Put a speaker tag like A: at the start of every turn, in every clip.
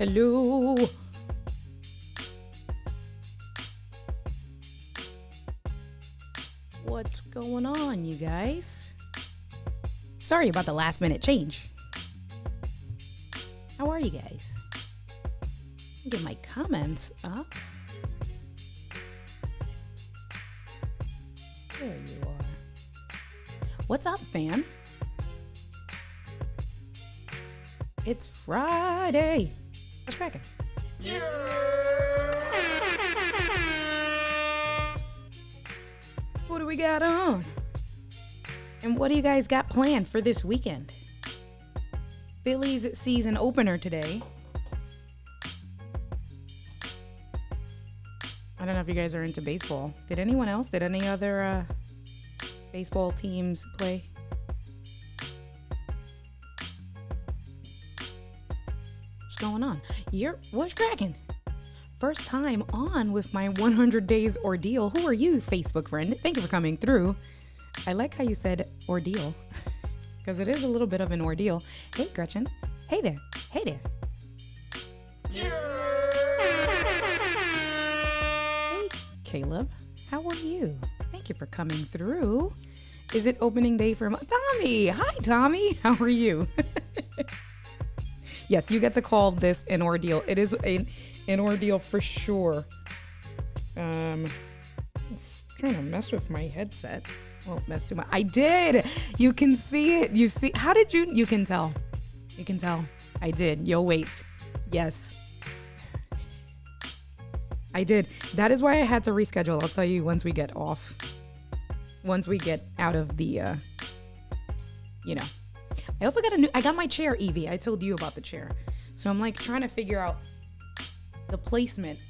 A: Hello. What's going on, you guys? Sorry about the last minute change. How are you guys? Get my comments up. There you are. What's up, fam? It's Friday. What's cracking? Yeah! What do we got on? And what do you guys got planned for this weekend? Phillies season opener today. I don't know if you guys are into baseball. Did anyone else? Did any other baseball teams play? What's going on? What's cracking? First time on with my 100 days ordeal. Who are you, Facebook friend? Thank you for coming through. I like how you said ordeal because it is a little bit of an ordeal. Hey, Gretchen. Hey there. Hey there. Hey, Caleb. How are you? Thank you for coming through. Is it opening day for Tommy? Hi, Tommy. How are you? Yes, you get to call this an ordeal. It is an ordeal for sure. I'm trying to mess with my headset. Won't mess too much. I did. You can see it. You see? How did you? You can tell. You can tell. I did. You'll wait. Yes. I did. That is why I had to reschedule. I'll tell you once we get off. Once we get out of the, I also got I got my chair, Evie. I told you about the chair. So I'm like trying to figure out the placement.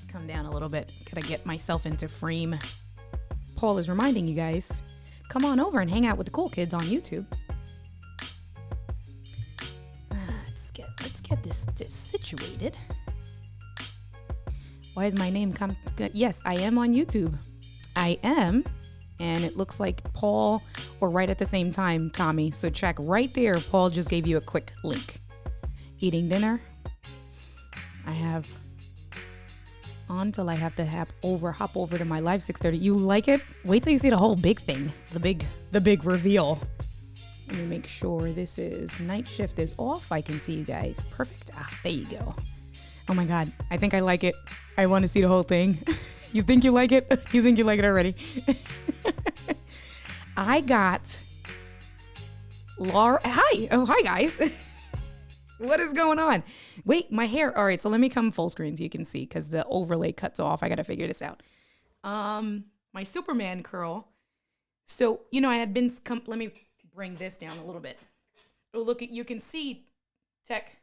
A: Come down a little bit. Gotta get myself into frame. Paul is reminding you guys, come on over and hang out with the cool kids on YouTube. Let's get this situated. Why is my name Yes, I am on YouTube. I am. And it looks like Paul, or right at the same time, Tommy. So check right there. Paul just gave you a quick link. Eating dinner. I have on till I have to hop over to my live 6:30. You like it? Wait till you see the whole big thing. The big reveal. Let me make sure this is night shift is off. I can see you guys. Perfect. There you go. Oh my God. I think I like it. I want to see the whole thing. You think you like it? You think you like it already? I got Laura. Hi. Oh, hi guys. What is going on? Wait, my hair. All right. So let me come full screen so you can see because the overlay cuts off. I got to figure this out. My Superman curl. So, I had been, let me bring this down a little bit. Oh, look, you can see tech.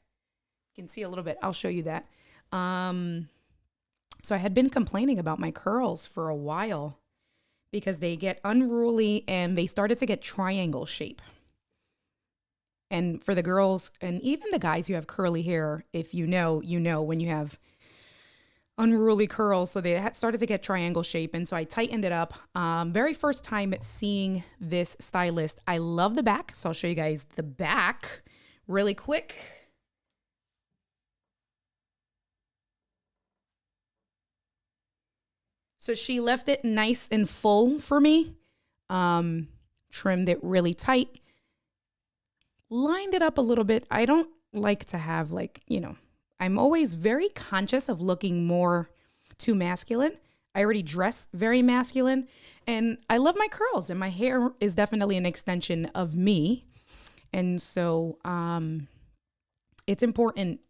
A: You can see a little bit. I'll show you that. So I had been complaining about my curls for a while because they get unruly and they started to get triangle shape. And for the girls and even the guys who have curly hair, if you know when you have unruly curls. So they started to get triangle shape. And so I tightened it up. Very first time seeing this stylist. I love the back. So I'll show you guys the back really quick. So she left it nice and full for me, trimmed it really tight, lined it up a little bit. I don't like to have I'm always very conscious of looking more too masculine. I already dress very masculine and I love my curls and my hair is definitely an extension of me. And so it's important.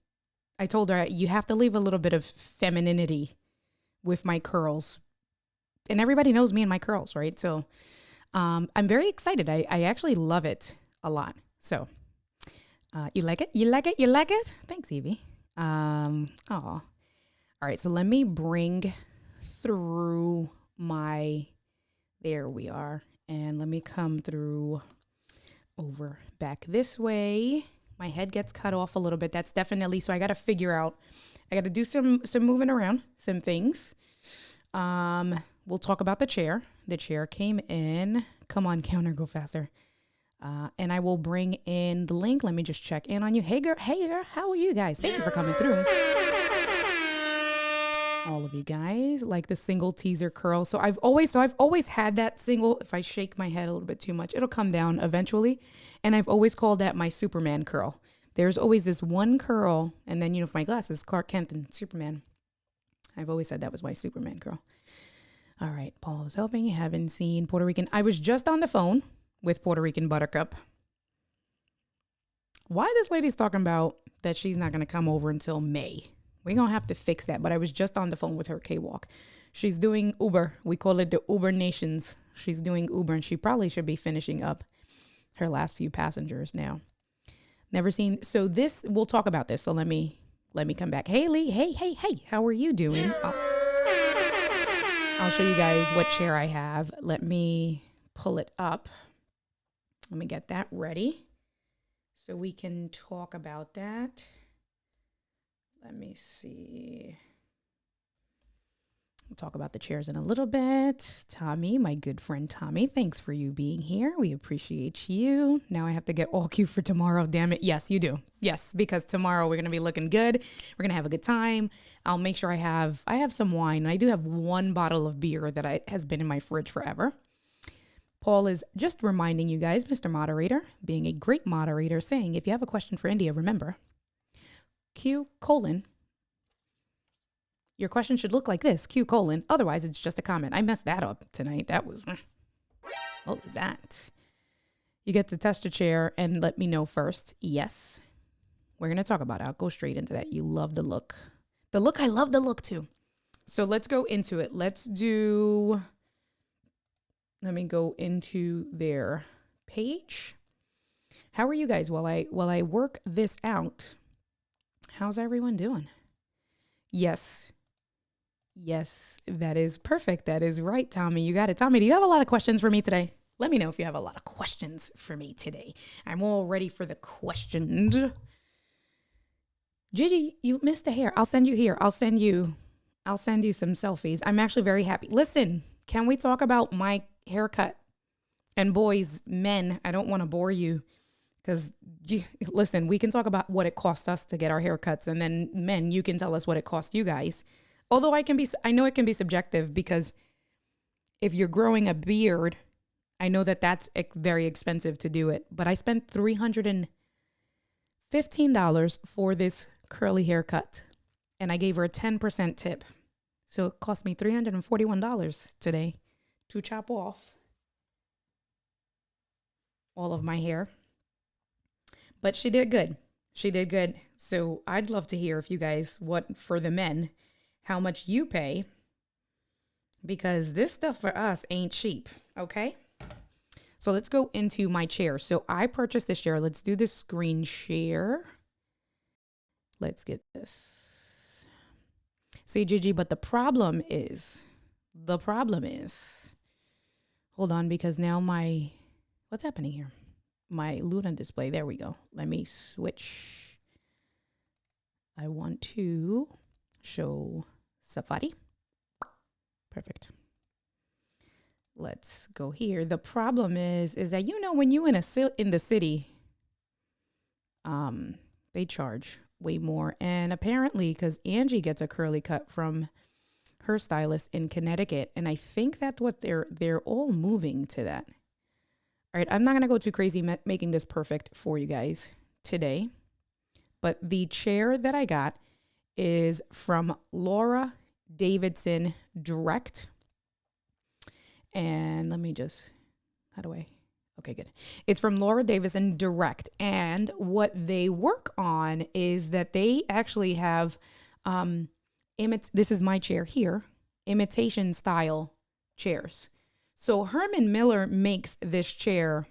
A: I told her you have to leave a little bit of femininity with my curls. And everybody knows me and my curls, right? So I'm very excited. I actually love it a lot. So you like it? You like it? You like it? Thanks, Evie. All right, so let me bring through there we are. And let me come through over back this way. My head gets cut off a little bit. That's definitely, so I got to figure out, I got to do some moving around, some things. We'll talk about the chair. The chair came in. Come on, counter, go faster. And I will bring in the link. Let me just check in on you. Hey girl, how are you guys? Thank you for coming through. All of you guys like the single teaser curl. So I've always had that single. If I shake my head a little bit too much, it'll come down eventually. And I've always called that my Superman curl. There's always this one curl, and then, for my glasses, Clark Kent and Superman. I've always said that was my Superman curl. All right, Paul was helping. Haven't seen Puerto Rican. I was just on the phone with Puerto Rican Buttercup. Why this lady's talking about that she's not going to come over until May? We're going to have to fix that. But I was just on the phone with her, K-Walk. She's doing Uber. We call it the Uber Nations. She's doing Uber, and she probably should be finishing up her last few passengers now. Never seen. So we'll talk about this. So let me come back. Hey, Lee. Hey. How are you doing? I'll show you guys what chair I have. Let me pull it up. Let me get that ready so we can talk about that. Let me see. We'll talk about the chairs in a little bit. Tommy, my good friend Tommy, thanks for you being here. We appreciate you. Now I have to get all cue for tomorrow. Damn it. Yes, you do. Yes, because tomorrow we're going to be looking good. We're going to have a good time. I'll make sure I have some wine. And I do have one bottle of beer that has been in my fridge forever. Paul is just reminding you guys, Mr. Moderator, being a great moderator, saying if you have a question for India, remember, Q:, your question should look like this, Q:. Otherwise, it's just a comment. I messed that up tonight. What was that? You get to test your chair and let me know first. Yes. We're going to talk about it. I'll go straight into that. You love the look. I love the look too. So let's go into it. Let me go into their page. How are you guys while I work this out? How's everyone doing? Yes, that is perfect. That is right, Tommy. You got it. Tommy, do you have a lot of questions for me today? Let me know if you have a lot of questions for me today. I'm all ready for the questions. Gigi, you missed a hair. I'll send you here. I'll send you some selfies. I'm actually very happy. Listen, can we talk about my haircut? And boys, men, I don't want to bore you. Because, listen, we can talk about what it costs us to get our haircuts. And then men, you can tell us what it costs you guys. Although I know it can be subjective because if you're growing a beard, I know that that's very expensive to do it. But I spent $315 for this curly haircut. And I gave her a 10% tip. So it cost me $341 today to chop off all of my hair. But she did good. So I'd love to hear if you guys, for the men, how much you pay. Because this stuff for us ain't cheap. Okay. So let's go into my chair. So I purchased this chair. Let's do the screen share. Let's get this. See, Gigi, but the problem is, hold on, because now what's happening here? My Luna display. There we go. Let me switch. I want to show Safari. Perfect. Let's go here. The problem is that, when you in the city, they charge way more. And apparently, because Angie gets a curly cut from her stylist in Connecticut, and I think that's what they're all moving to that. All right, I'm not going to go too crazy making this perfect for you guys today, but the chair that I got is from Laura Davidson Direct. And let me just, okay, good. It's from Laura Davidson Direct. And what they work on is that they actually have, this is my chair here, imitation style chairs. So Herman Miller makes this chair.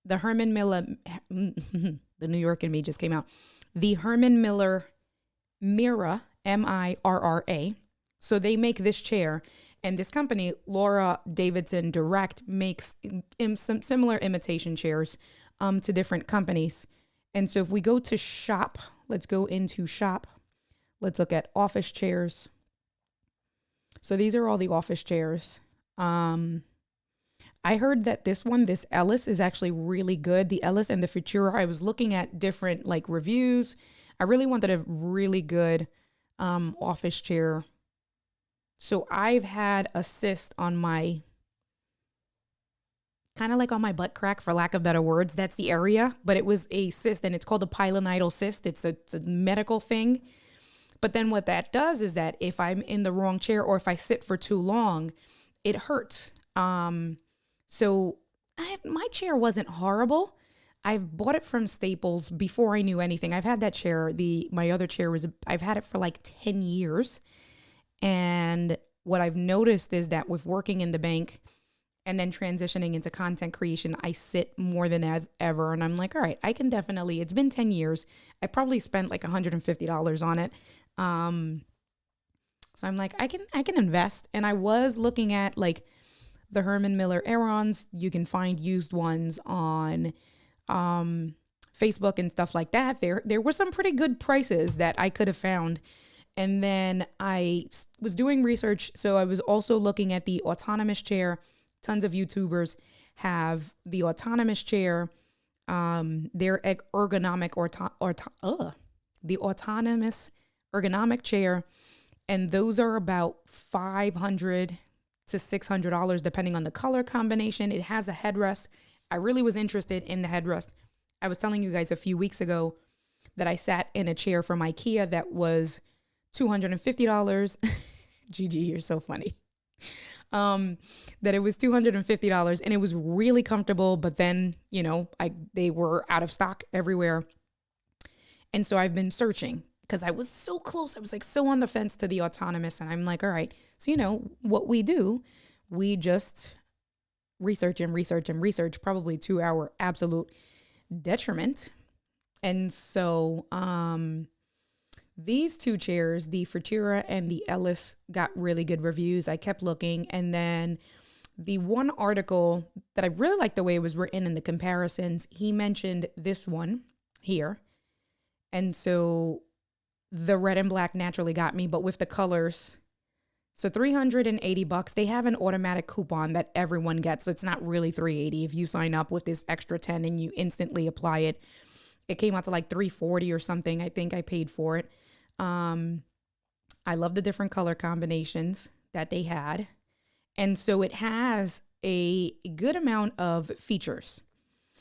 A: The Herman Miller, the New York in me just came out. The Herman Miller Mirra, Mirra. So they make this chair. And this company, Laura Davidson Direct, makes some similar imitation chairs to different companies. And so if we go to shop, let's go into shop. Let's look at office chairs. So these are all the office chairs. I I heard that this Ellis is actually really good. The Ellis and the Futura, I was looking at different like reviews. I really wanted a really good office chair. So I've had a cyst on my, kind of like on my butt crack, for lack of better words. That's the area, but it was a cyst and it's called a pilonidal cyst. It's a medical thing. But then what that does is that if I'm in the wrong chair or if I sit for too long, it hurts. My chair wasn't horrible. I've bought it from Staples before I knew anything. I've had that chair. My other chair I've had it for like 10 years. And what I've noticed is that with working in the bank and then transitioning into content creation, I sit more than ever. And I'm like, all right, I can definitely, it's been 10 years. I probably spent like $150 on it. So I'm like, I can invest. And I was looking at like the Herman Miller Aerons. You can find used ones on Facebook and stuff like that. There were some pretty good prices that I could have found. And then I was doing research. So I was also looking at the autonomous chair. Tons of YouTubers have the autonomous chair. Their the autonomous ergonomic chair. And those are about $500 to $600 depending on the color combination. It has a headrest. I really was interested in the headrest. I was telling you guys a few weeks ago that I sat in a chair from IKEA that was $250. Gigi, you're so funny. That it was $250 and it was really comfortable, but then, they were out of stock everywhere. And so I've been searching because I was so close. I was like so on the fence to the autonomous, and I'm like, all right. So, what we do, we just research, probably to our absolute detriment. And so, these two chairs, the Futura and the Ellis, got really good reviews. I kept looking. And then the one article that I really liked the way it was written in the comparisons, he mentioned this one here. And so the red and black naturally got me, but with the colors. So $380, they have an automatic coupon that everyone gets. So it's not really $380 if you sign up with this extra 10 and you instantly apply it. It came out to like $340 or something. I think I paid for it. I love the different color combinations that they had. And so it has a good amount of features.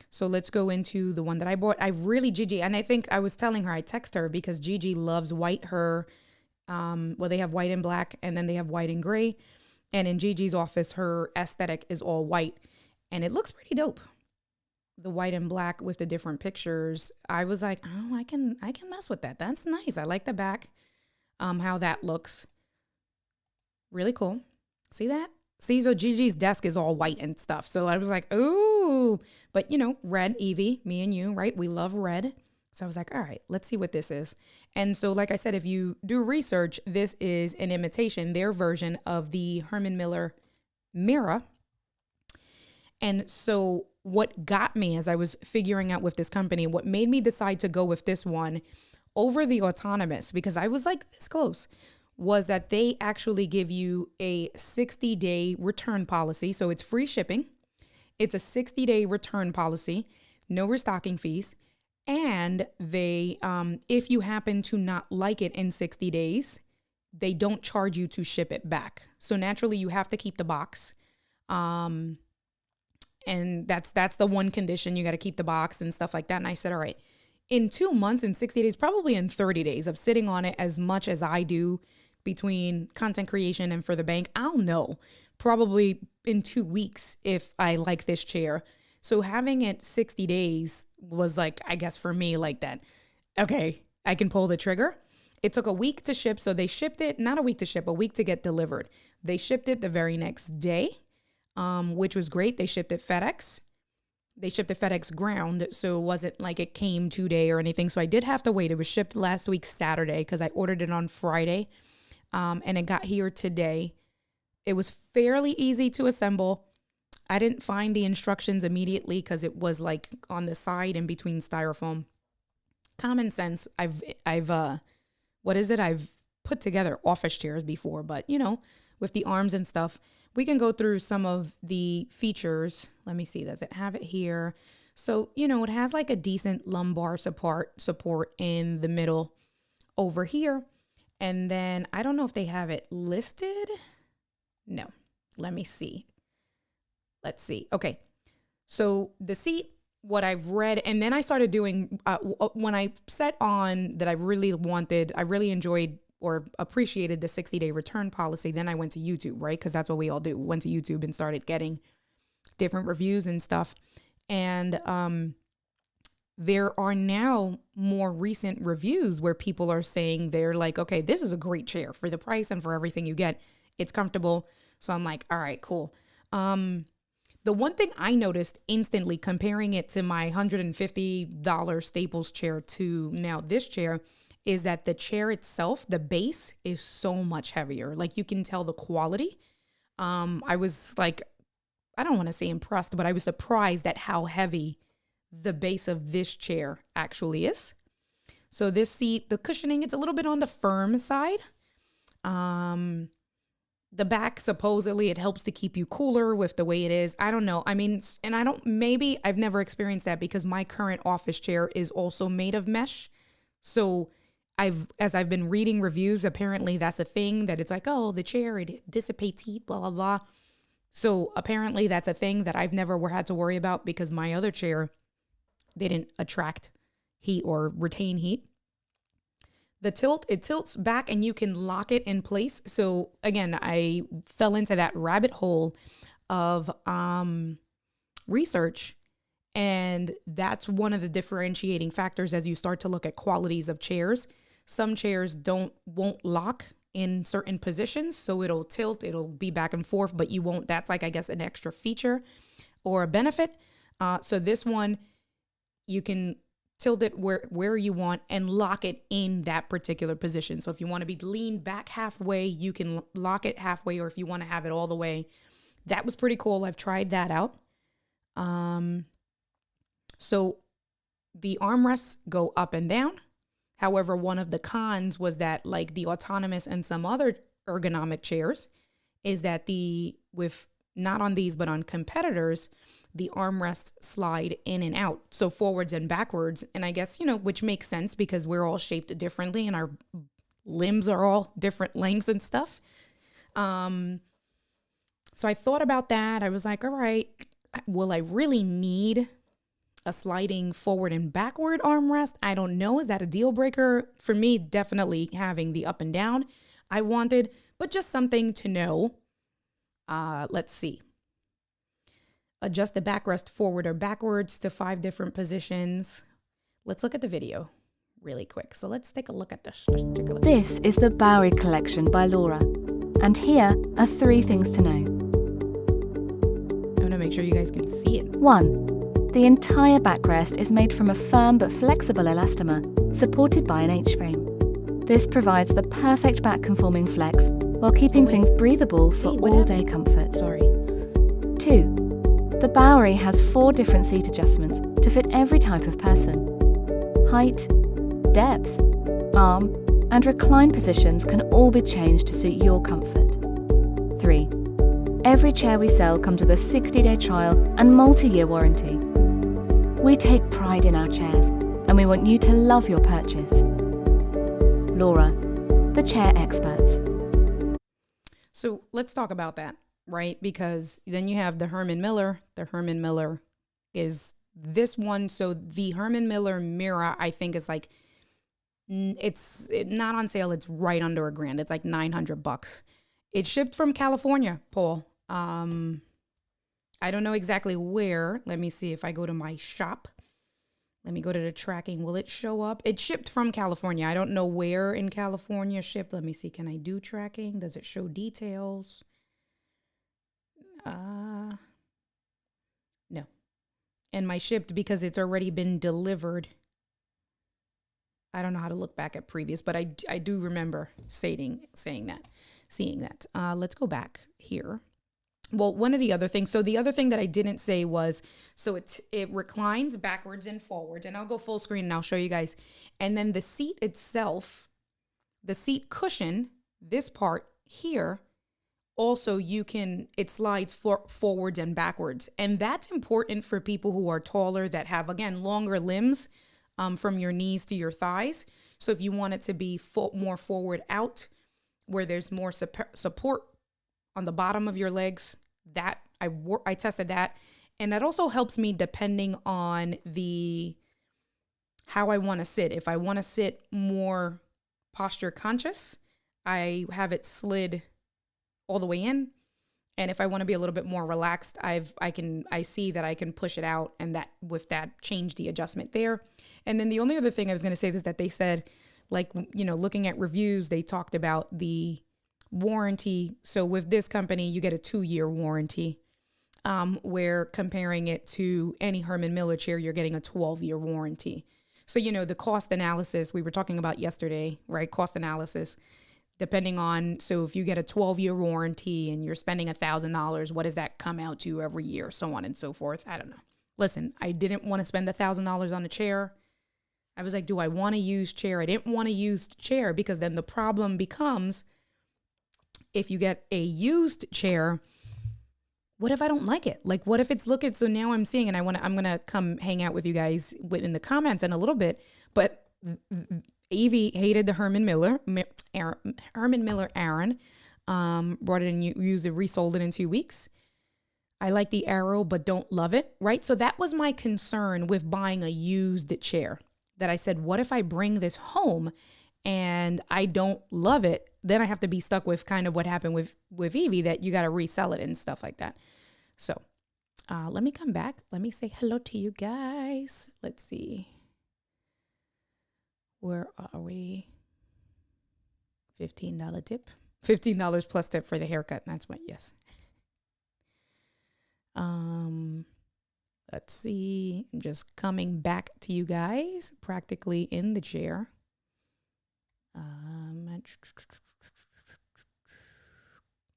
A: So let's go into the one that I bought. Gigi, and I think I was telling her, I text her because Gigi loves white. They have white and black, and then they have white and gray. And in Gigi's office, her aesthetic is all white, and it looks pretty dope. The white and black with the different pictures. I was like, oh, I can mess with that. That's nice. I like the back, how that looks. Really cool. See that? See, so Gigi's desk is all white and stuff. So I was like, ooh, but red, Evie, me and you, right? We love red. So I was like, all right, let's see what this is. And so, like I said, if you do research, this is an imitation, their version of the Herman Miller Mira. And so what got me as I was figuring out with this company, what made me decide to go with this one over the autonomous, because I was like this close, was that they actually give you a 60-day return policy. So it's free shipping. It's a 60-day return policy, no restocking fees. And they, if you happen to not like it in 60 days, they don't charge you to ship it back. So naturally you have to keep the box. And that's the one condition. You got to keep the box and stuff like that. And I said, all right, in 2 months, in 60 days, probably in 30 days of sitting on it as much as I do between content creation and for the bank, I'll know probably in 2 weeks if I like this chair. So having it 60 days was like, I guess for me, like that, okay, I can pull the trigger. It took a week to ship. So they shipped it, not a week to ship, a week to get delivered. They shipped it the very next day, which was great. They shipped it FedEx. They shipped it FedEx ground. So it wasn't like it came today or anything. So I did have to wait. It was shipped last week, Saturday, because I ordered it on Friday. And it got here today. It was fairly easy to assemble. I didn't find the instructions immediately because it was like on the side in between styrofoam. Common sense. I've put together office chairs before, but with the arms and stuff we can go through some of the features. Let me see. Does it have it here? So, you know, it has like a decent lumbar support in the middle over here. And then I don't know if they have it listed. No, let me see. Let's see. Okay. So the seat, what I've read, and then I started doing, when I set on that I really enjoyed or appreciated the 60-day return policy, then I went to YouTube, right? Because that's what we all do. Went to YouTube and started getting different reviews and stuff. And there are now more recent reviews where people are saying they're like, okay, this is a great chair for the price and for everything you get. It's comfortable. So I'm like, all right, cool. The one thing I noticed instantly comparing it to my $150 Staples chair to now this chair is that the chair itself, the base is so much heavier. Like you can tell the quality. I was like, I don't want to say impressed, but I was surprised at how heavy the base of this chair actually is. So this seat, the cushioning, it's a little bit on the firm side. The back, supposedly it helps to keep you cooler with the way it is. I don't know. I mean, and I've never experienced that because my current office chair is also made of mesh. So as I've been reading reviews, apparently that's a thing that it's like, oh, the chair, it dissipates heat, blah, blah, blah. So apparently that's a thing that I've never had to worry about because my other chair didn't attract heat or retain heat. The tilt, it tilts back and you can lock it in place. So again, I fell into that rabbit hole of research. And that's one of the differentiating factors as you start to look at qualities of chairs. Some chairs won't lock in certain positions. So it'll tilt, it'll be back and forth, but you won't. That's like, I guess, an extra feature or a benefit. So this one, you can tilt it where you want and lock it in that particular position. So if you want to be leaned back halfway, you can lock it halfway, or if you want to have it all the way. That was pretty cool. I've tried that out. So the armrests go up and down. However, one of the cons was that, like the autonomous and some other ergonomic chairs, is that not on these, but on competitors, the armrests slide in and out. So forwards and backwards. And I guess, which makes sense because we're all shaped differently and our limbs are all different lengths and stuff. So I thought about that. I was like, all right, will I really need a sliding forward and backward armrest? I don't know. Is that a deal breaker? For me, definitely having the up and down I wanted, but just something to know. Let's see. Adjust the backrest forward or backwards to 5 different positions. Let's look at the video really quick. So let's take a look at this.
B: This is the Bowery collection by Laura. And here are 3 things to know.
A: I'm going to make sure you guys can see it.
B: 1. The entire backrest is made from a firm but flexible elastomer, supported by an H-frame. This provides the perfect back-conforming flex while keeping things breathable for all-day comfort.
A: Sorry.
B: 2. The Bowery has 4 different seat adjustments to fit every type of person. Height, depth, arm, and recline positions can all be changed to suit your comfort. 3. Every chair we sell comes with a 60-day trial and multi-year warranty. We take pride in our chairs, and we want you to love your purchase. Laura, the chair experts.
A: So let's talk about that, right? Because then you have the Herman Miller. The Herman Miller is this one. So the Herman Miller Mira, I think, is like, it's not on sale. It's right under $1,000. It's like $900. It's shipped from California, Paul. I don't know exactly where. Let me see if I go to my shop. Let me go to the tracking. Will it show up? It's shipped from California. I don't know where in California shipped. Let me see. Can I do tracking? Does it show details? No. And my shipped, because it's already been delivered. I don't know how to look back at previous, but I do remember seeing that. Let's go back here. Well, one of the other things, so the other thing that I didn't say was, so it reclines backwards and forwards, and I'll go full screen and I'll show you guys. And then the seat itself, the seat cushion, this part here, also it slides forwards and backwards. And that's important for people who are taller that have, again, longer limbs from your knees to your thighs. So if you want it to be more forward out, where there's more support on the bottom of your legs, that I tested that. And that also helps me depending on how I want to sit. If I want to sit more posture conscious, I have it slid all the way in. And if I want to be a little bit more relaxed, I see that I can push it out, and that with that change the adjustment there. And then the only other thing I was going to say is that they said, like, looking at reviews, they talked about the warranty. So with this company, you get a 2-year warranty, where comparing it to any Herman Miller chair, you're getting a 12-year warranty. So, the cost analysis we were talking about yesterday, right? Cost analysis. Depending on, so if you get a 12-year warranty and you're spending $1,000, what does that come out to every year? So on and so forth. I don't know. Listen, I didn't want to spend $1,000 on a chair. I was like, do I want a used chair? I didn't want a used chair, because then the problem becomes, if you get a used chair, what if I don't like it? Like, what if it's looking, so now I'm seeing, and I'm going to come hang out with you guys in the comments in a little bit, but Evie hated the Herman Miller Aran, brought it in, used it, resold it in 2 weeks. I like the Arrow, but don't love it, right? So that was my concern with buying a used chair, that I said, what if I bring this home and I don't love it? Then I have to be stuck with kind of what happened with Evie, that you got to resell it and stuff like that. So let me come back. Let me say hello to you guys. Let's see. Where are we? $15 tip. $15 plus tip for the haircut. That's what, yes. Let's see. I'm just coming back to you guys, practically in the chair.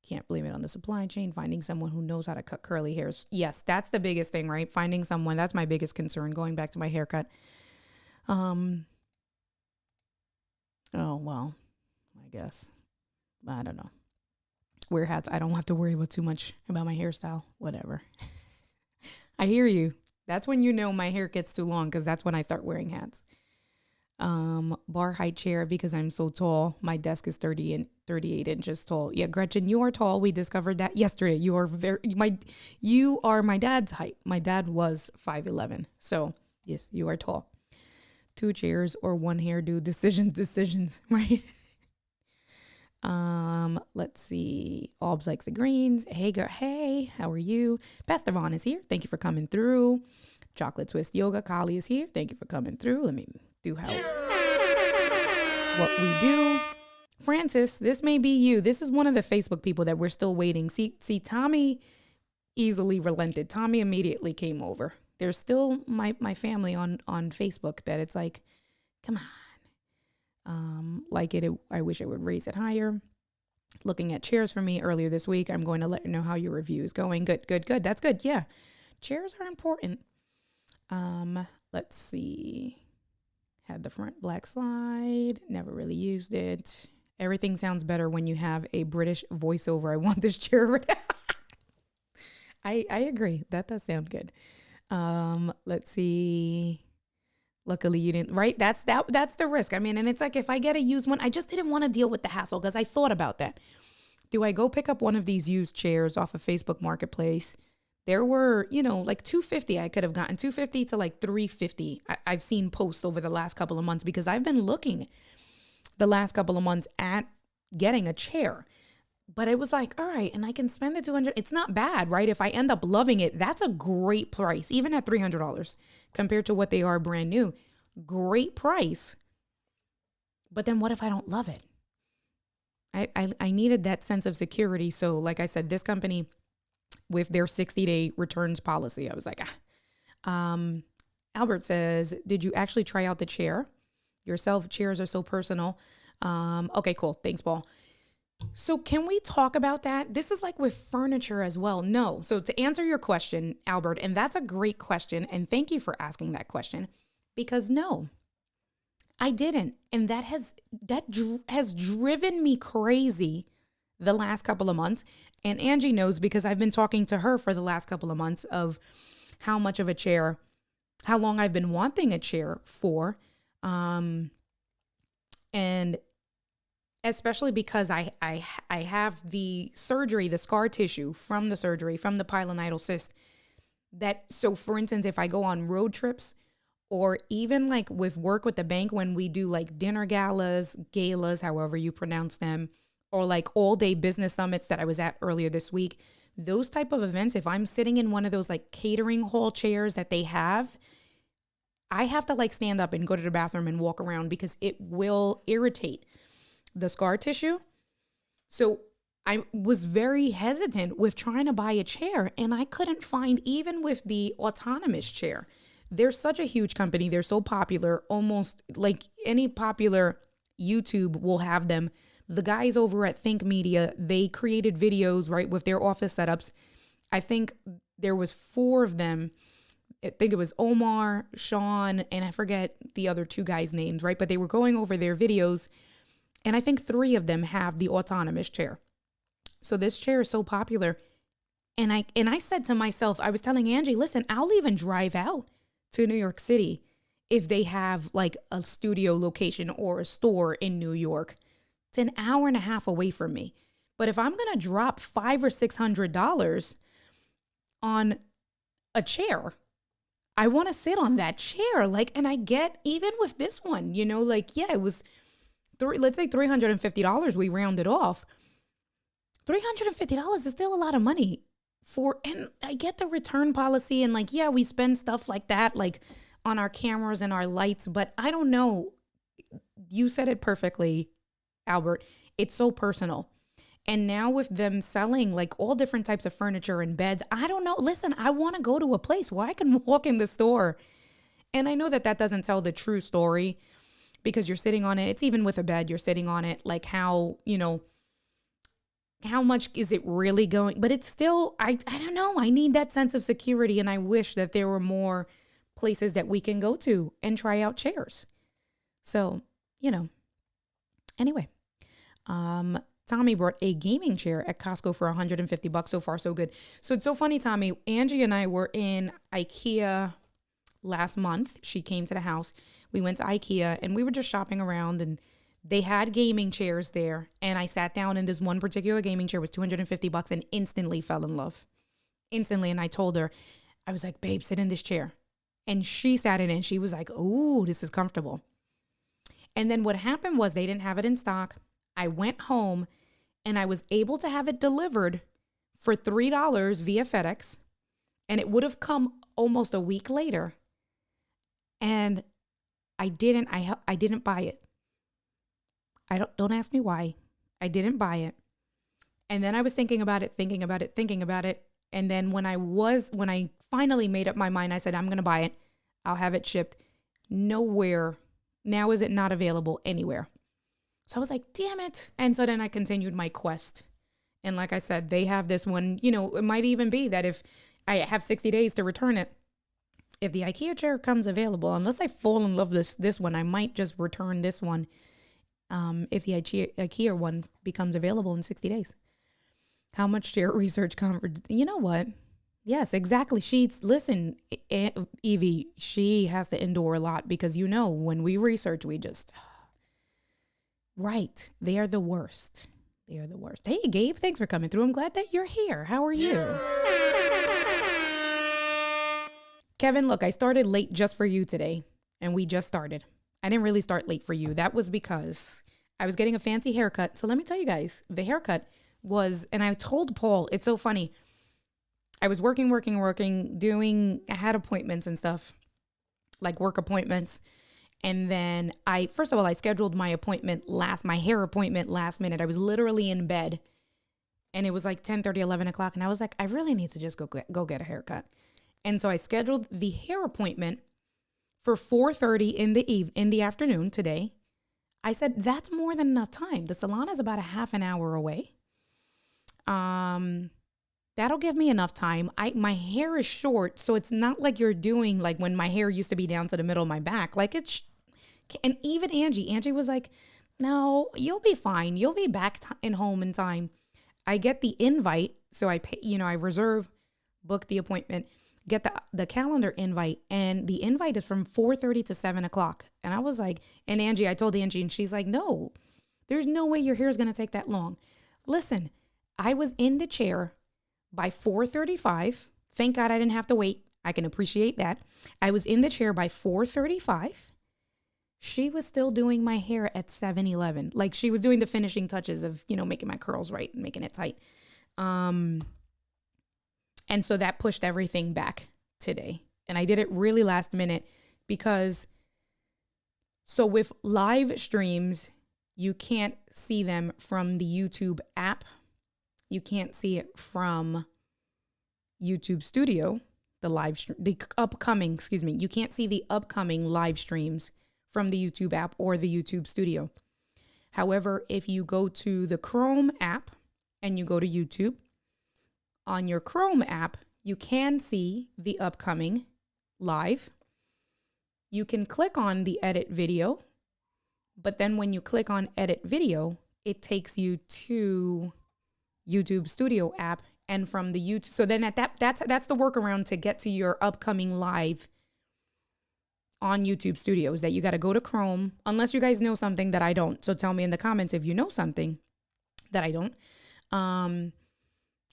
A: Can't blame it on the supply chain. Finding someone who knows how to cut curly hairs. Yes, that's the biggest thing, right? Finding someone. That's my biggest concern, going back to my haircut. Oh, well, I guess. I don't know. Wear hats. I don't have to worry about too much about my hairstyle. Whatever. I hear you. That's when you know my hair gets too long, because that's when I start wearing hats. Bar height chair, because I'm so tall. My desk is 38 inches tall. Yeah, Gretchen, you are tall. We discovered that yesterday. You are my dad's height. My dad was 5'11". So yes, you are tall. 2 chairs or 1 hairdo, decisions, right? Let's see. Albs likes the greens. Hey girl, hey, how are you? Pastor Vaughn is here. Thank you for coming through. Chocolate Twist Yoga, Kali is here. Thank you for coming through. Let me do what we do. Francis, this may be you. This is one of the Facebook people that we're still waiting. See, Tommy easily relented. Tommy immediately came over. There's still my family on Facebook that it's like, come on. I wish it would raise it higher. Looking at chairs for me earlier this week. I'm going to let you know how your review is going. Good. That's good. Yeah. Chairs are important. Let's see. Had the front black slide. Never really used it. Everything sounds better when you have a British voiceover. I want this chair. I agree. That does sound good. Let's see. Luckily you didn't, right? That's the risk. I mean, and it's like, if I get a used one, I just didn't want to deal with the hassle, because I thought about that. Do I go pick up one of these used chairs off of Facebook Marketplace? There were, like $250. I could have gotten $250 to like $350. I've seen posts over the last couple of months, because I've been looking the last couple of months at getting a chair. But it was like, all right, and I can spend the $200. It's not bad, right? If I end up loving it, that's a great price, even at $300 compared to what they are brand new. Great price. But then what if I don't love it? I needed that sense of security. So like I said, this company with their 60-day returns policy, I was like, Albert says, did you actually try out the chair yourself? Chairs are so personal. Okay, cool. Thanks, Paul. So can we talk about that? This is like with furniture as well. No. So to answer your question, Albert, and that's a great question. And thank you for asking that question, because no, I didn't. And that has driven me crazy the last couple of months. And Angie knows because I've been talking to her for the last couple of months of how much of a chair, how long I've been wanting a chair for. And especially because I have the surgery, the scar tissue from the surgery, from the pilonidal cyst. So for instance, if I go on road trips or even like with work with the bank, when we do like dinner galas, however you pronounce them, or like all day business summits that I was at earlier this week, those type of events, if I'm sitting in one of those like catering hall chairs that they have, I have to like stand up and go to the bathroom and walk around because it will irritate the scar tissue. So I was very hesitant with trying to buy a chair, and I couldn't find, even with the autonomous chair. They're such a huge company. They're so popular, almost like any popular YouTube will have them. The guys over at Think Media, they created videos, right, with their office setups. I think there was 4 of them. I think it was Omar, Sean, and I forget the other 2 guys' names, right? But they were going over their videos, and I think 3 of them have the autonomous chair. So this chair is so popular. And I said to myself, I was telling Angie, listen, I'll even drive out to New York City if they have like a studio location or a store in New York. It's an hour and a half away from me. But if I'm going to drop $500 or $600 on a chair, I want to sit on that chair. Like, and I get, even with this one, you know, like, yeah, it was, let's say $350, we rounded off. $350 is still a lot of money and I get the return policy, and like, yeah, we spend stuff like that, like on our cameras and our lights, but I don't know. You said it perfectly, Albert. It's so personal. And now with them selling like all different types of furniture and beds, I don't know. Listen, I want to go to a place where I can walk in the store. And I know that doesn't tell the true story because you're sitting on it. It's even with a bed, you're sitting on it, like how, you know, how much is it really going? But it's still, I don't know. I need that sense of security. And I wish that there were more places that we can go to and try out chairs. So, you know, anyway, Tommy brought a gaming chair at Costco for $150. So far, so good. So it's so funny, Tommy. Angie and I were in IKEA last month. She came to the house. We went to IKEA and we were just shopping around, and they had gaming chairs there. And I sat down in this one particular gaming chair, was $250, and instantly fell in love. Instantly. And I told her, I was like, babe, sit in this chair. And she sat in it and she was like, ooh, this is comfortable. And then what happened was they didn't have it in stock. I went home and I was able to have it delivered for $3 via FedEx. And it would have come almost a week later. And I didn't buy it. Don't ask me why. I didn't buy it. And then I was thinking about it. And then when I finally made up my mind, I said, I'm going to buy it. I'll have it shipped. Nowhere. Now is it not available anywhere. So I was like, damn it. And so then I continued my quest. And like I said, they have this one, you know, it might even be that if I have 60 days to return it, if the IKEA chair comes available, unless I fall in love with this one, I might just return this one. If the IKEA one becomes available in 60 days. How much chair research conference? You know what? Yes, exactly. Listen, Evie, she has to endure a lot because, you know, when we research, we just, right. They are the worst. Hey, Gabe, thanks for coming through. I'm glad that you're here. How are you? Kevin, look, I started late just for you today, and we just started. I didn't really start late for you. That was because I was getting a fancy haircut. So let me tell you guys, the haircut was, and I told Paul, it's so funny. I was working, I had appointments and stuff, like work appointments. And then first of all, I scheduled my hair appointment last minute. I was literally in bed and it was like 10:30, 11 o'clock. And I was like, I really need to just go get a haircut. And so I scheduled the hair appointment for 4:30 in the afternoon today. I said, that's more than enough time. The salon is about a half an hour away. That'll give me enough time. My hair is short, so it's not like you're doing like when my hair used to be down to the middle of my back. Like and even Angie was like, no, you'll be fine. You'll be back home in time. I get the invite. So I pay, I reserve, book the appointment, get the calendar invite, and the invite is from 4:30 to 7 o'clock. And I was like, and Angie, I told Angie, and she's like, no, there's no way your hair is going to take that long. Listen, I was in the chair by 4:35. Thank God I didn't have to wait. I can appreciate that. I was in the chair by 4:35. She was still doing my hair at 7:11. Like she was doing the finishing touches of, making my curls right and making it tight. And so that pushed everything back today. And I did it really last minute because so with live streams, you can't see them from the YouTube app. You can't see it from YouTube Studio, you can't see the upcoming live streams from the YouTube app or the YouTube Studio. However, if you go to the Chrome app and you go to YouTube, on your Chrome app, you can see the upcoming live. You can click on the edit video, but then when you click on edit video, it takes you to YouTube Studio app, and from the YouTube. So then that's the workaround to get to your upcoming live on YouTube Studio, is that you got to go to Chrome, unless you guys know something that I don't. So tell me in the comments if you know something that I don't.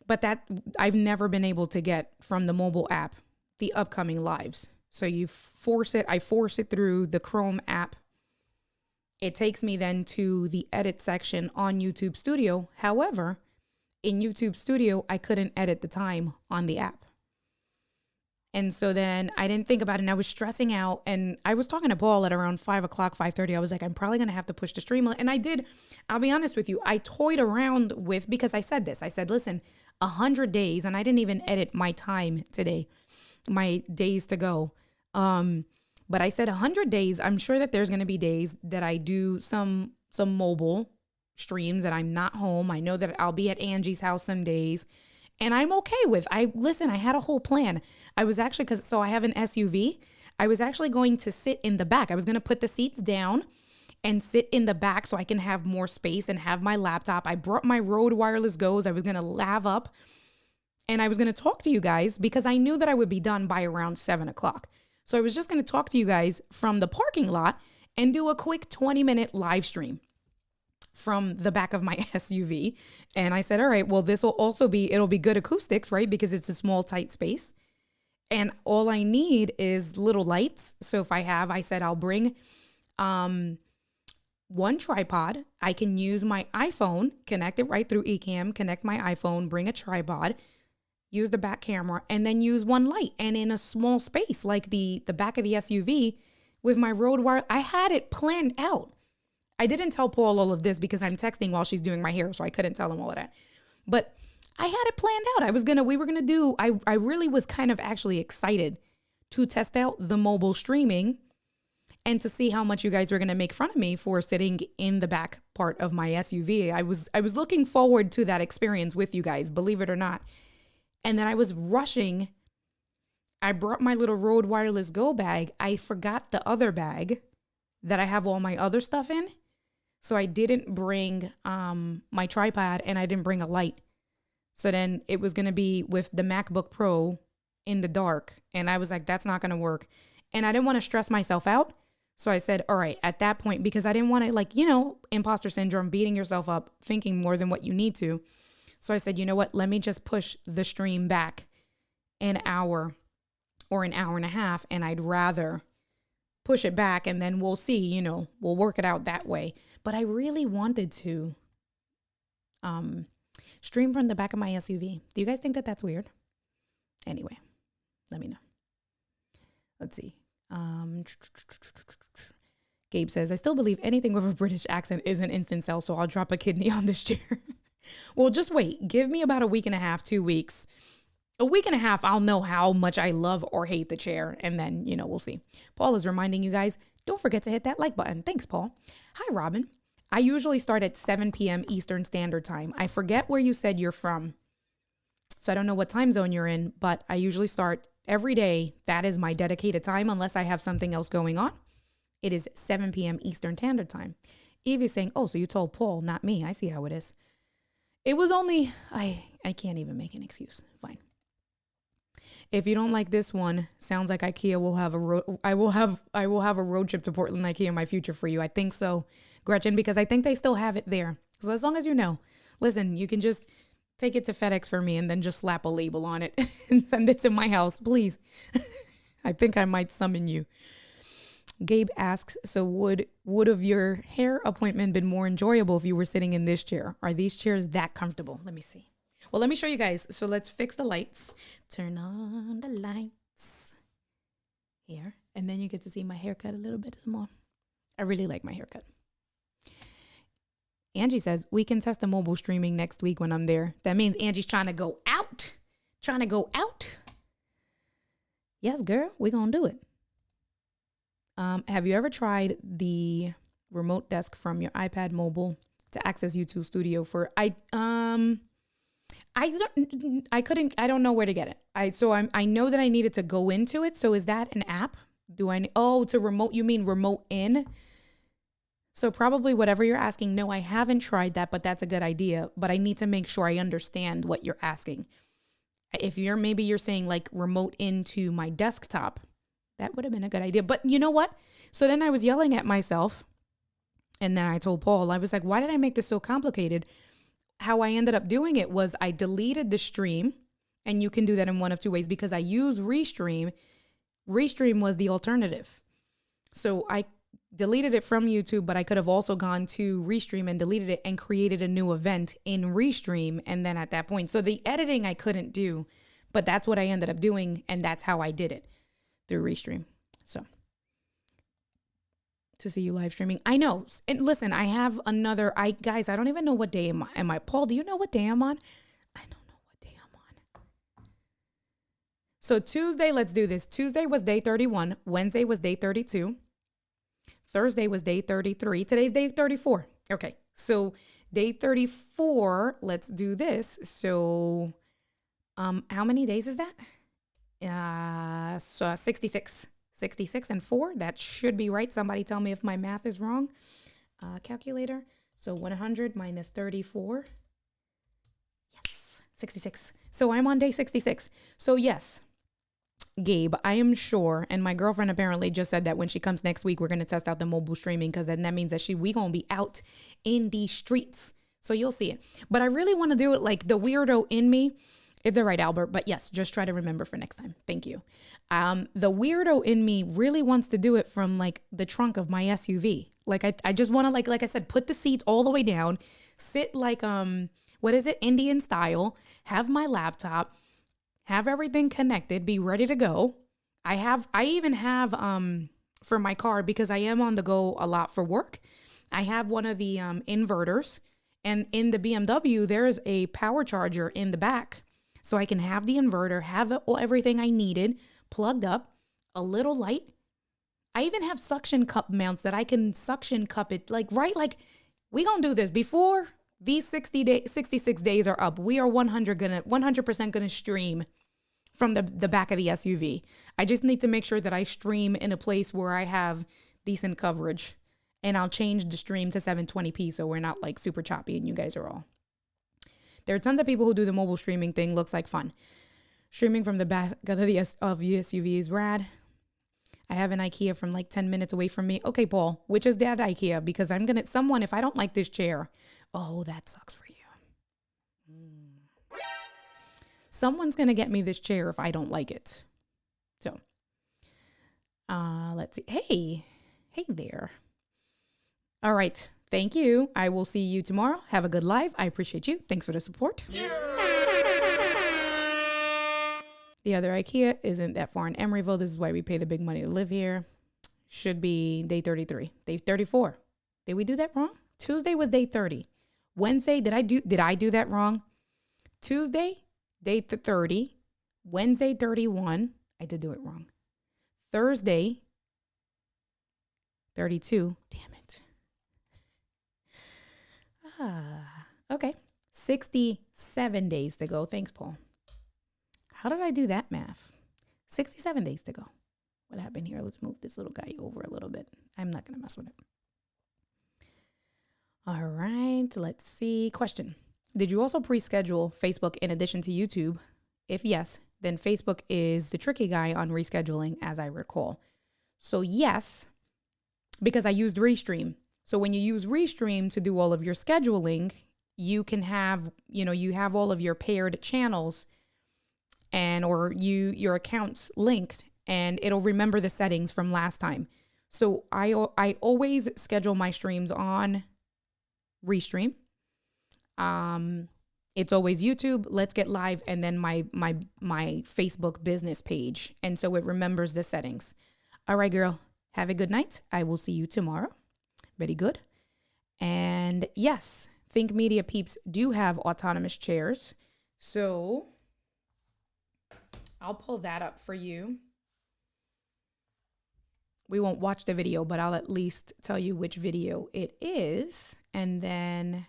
A: But that I've never been able to get from the mobile app, the upcoming lives. So I force it through the Chrome app. It takes me then to the edit section on YouTube Studio. However, in YouTube Studio, I couldn't edit the time on the app. And so then I didn't think about it, and I was stressing out, and I was talking to Paul at around 5 o'clock, 5:30. I was like, I'm probably going to have to push the stream. And I did. I'll be honest with you. I toyed around with, because I said this. I said, listen, 100 days, and I didn't even edit my time today, my days to go. But I said 100 days. I'm sure that there's going to be days that I do some mobile streams that I'm not home. I know that I'll be at Angie's house some days, and I'm okay with. I had a whole plan. I was actually, so I have an SUV. I was actually going to sit in the back. I was going to put the seats down and sit in the back so I can have more space and have my laptop. I brought my Rode Wireless Go's. I was going to lav up, and I was going to talk to you guys because I knew that I would be done by around 7 o'clock. So I was just going to talk to you guys from the parking lot and do a quick 20-minute live stream from the back of my SUV. And I said, all right, well, this will also it'll be good acoustics, right? Because it's a small, tight space. And all I need is little lights. So if I said I'll bring one tripod. I can use my iPhone, connect it right through Ecamm, connect my iPhone, bring a tripod, use the back camera, and then use one light. And in a small space, like the back of the SUV with my Rode Wire, I had it planned out. I didn't tell Paul all of this because I'm texting while she's doing my hair, so I couldn't tell him all of that. But I had it planned out. I really was kind of actually excited to test out the mobile streaming and to see how much you guys were going to make fun of me for sitting in the back part of my SUV. I was looking forward to that experience with you guys, believe it or not. And then I was rushing. I brought my little Rode Wireless Go bag. I forgot the other bag that I have all my other stuff in. So I didn't bring my tripod, and I didn't bring a light. So then it was going to be with the MacBook Pro in the dark. And I was like, that's not going to work. And I didn't want to stress myself out. So I said, all right, at that point, because I didn't want to, imposter syndrome, beating yourself up, thinking more than what you need to. So I said, you know what, let me just push the stream back an hour or an hour and a half. And I'd rather push it back, and then we'll see, we'll work it out that way. But I really wanted to stream from the back of my SUV. Do you guys think that that's weird? Anyway, let me know. Let's see. Gabe says, I still believe anything with a British accent is an instant sell, so I'll drop a kidney on this chair. Well, just wait. Give me about a week and a half, 2 weeks. A week and a half, I'll know how much I love or hate the chair, and then, we'll see. Paul is reminding you guys, don't forget to hit that like button. Thanks, Paul. Hi, Robin. I usually start at 7 p.m. Eastern Standard Time. I forget where you said you're from, so I don't know what time zone you're in, but I usually start every day. That is my dedicated time, unless I have something else going on. It is 7 p.m. Eastern Standard Time. Evie's saying, oh, so you told Paul, not me. I see how it is. It was only, I can't even make an excuse. Fine. If you don't like this one, sounds like IKEA will have I will have a road trip to Portland IKEA in my future for you. I think so, Gretchen, because I think they still have it there. So as long as you know, listen, you can just take it to FedEx for me and then just slap a label on it and send it to my house, please. I think I might summon you. Gabe asks, so would have your hair appointment been more enjoyable if you were sitting in this chair? Are these chairs that comfortable? Let me see. Well, let me show you guys. So let's fix the lights. Turn on the lights here. And then you get to see my haircut a little bit more. I really like my haircut. Angie says, we can test the mobile streaming next week when I'm there. That means Angie's trying to go out. Trying to go out. Yes, girl, we're going to do it. Have you ever tried the remote desk from your iPad mobile to access YouTube Studio for, I don't know where to get it. I know that I needed to go into it. So is that an app? To remote, you mean remote in? So probably whatever you're asking. No, I haven't tried that, but that's a good idea. But I need to make sure I understand what you're asking. If you're saying like remote into my desktop, that would have been a good idea. But you know what? So then I was yelling at myself. And then I told Paul, I was like, why did I make this so complicated? How I ended up doing it was I deleted the stream. And you can do that in one of two ways because I use Restream. Restream was the alternative. So I deleted it from YouTube, but I could have also gone to Restream and deleted it and created a new event in Restream. And then at that point, so the editing I couldn't do, but that's what I ended up doing. And that's how I did it. Through Restream. So to see you live streaming. I know. And listen, I have another, guys, I don't even know what day am I. Paul, do you know what day I'm on? I don't know what day I'm on. So Tuesday, let's do this. Tuesday was day 31. Wednesday was day 32. Thursday was day 33. Today's day 34. Okay. So day 34, let's do this. So how many days is that? So 66 and 4. That should be right. Somebody tell me if my math is wrong. Calculator. So 100 minus 34. Yes, 66. So I'm on day 66. So yes, Gabe, I am sure. And my girlfriend apparently just said that when she comes next week, we're going to test out the mobile streaming because then that means that we going to be out in the streets. So you'll see it. But I really want to do it like the weirdo in me. It's all right, Albert. But yes, just try to remember for next time. Thank you. The weirdo in me really wants to do it from like the trunk of my SUV. Like I just want to like I said, put the seats all the way down, sit like, what is it? Indian style, have my laptop, have everything connected, be ready to go. I even have, for my car, because I am on the go a lot for work. I have one of the inverters, and in the BMW, there is a power charger in the back. So I can have the inverter, have everything I needed plugged up, a little light. I even have suction cup mounts that I can suction cup it like we gonna do this before these 66 days are up. We are 100% gonna stream from the back of the SUV. I just need to make sure that I stream in a place where I have decent coverage, and I'll change the stream to 720p so we're not like super choppy and you guys are all. There are tons of people who do the mobile streaming thing. Looks like fun. Streaming from the back of the SUV is rad. I have an IKEA from like 10 minutes away from me. Okay, Paul, which is that IKEA? Because if I don't like this chair, oh, that sucks for you. Someone's going to get me this chair if I don't like it. So, let's see. Hey there. All right. Thank you. I will see you tomorrow. Have a good live. I appreciate you. Thanks for the support. Yeah. The other IKEA isn't that far in Emeryville. This is why we pay the big money to live here. Should be day 33. Day 34. Did we do that wrong? Tuesday was day 30. Wednesday, did I do that wrong? Tuesday, day 30. Wednesday, 31. I did do it wrong. Thursday, 32. Damn it. Okay. 67 days to go. Thanks, Paul. How did I do that math? 67 days to go. What happened here? Let's move this little guy over a little bit. I'm not going to mess with it. All right. Let's see. Question. did you also pre-schedule Facebook in addition to YouTube? If yes, then Facebook is the tricky guy on rescheduling, as I recall. So yes, because I used Restream. So when you use Restream to do all of your scheduling, you can have, you have all of your paired channels and or your accounts linked, and it'll remember the settings from last time. So I always schedule my streams on Restream. It's always YouTube, Let's Get Live, and then my Facebook business page. And so it remembers the settings. All right, girl, have a good night. I will see you tomorrow. Very good. And yes, Think Media peeps do have autonomous chairs. So I'll pull that up for you. We won't watch the video, but I'll at least tell you which video it is. And then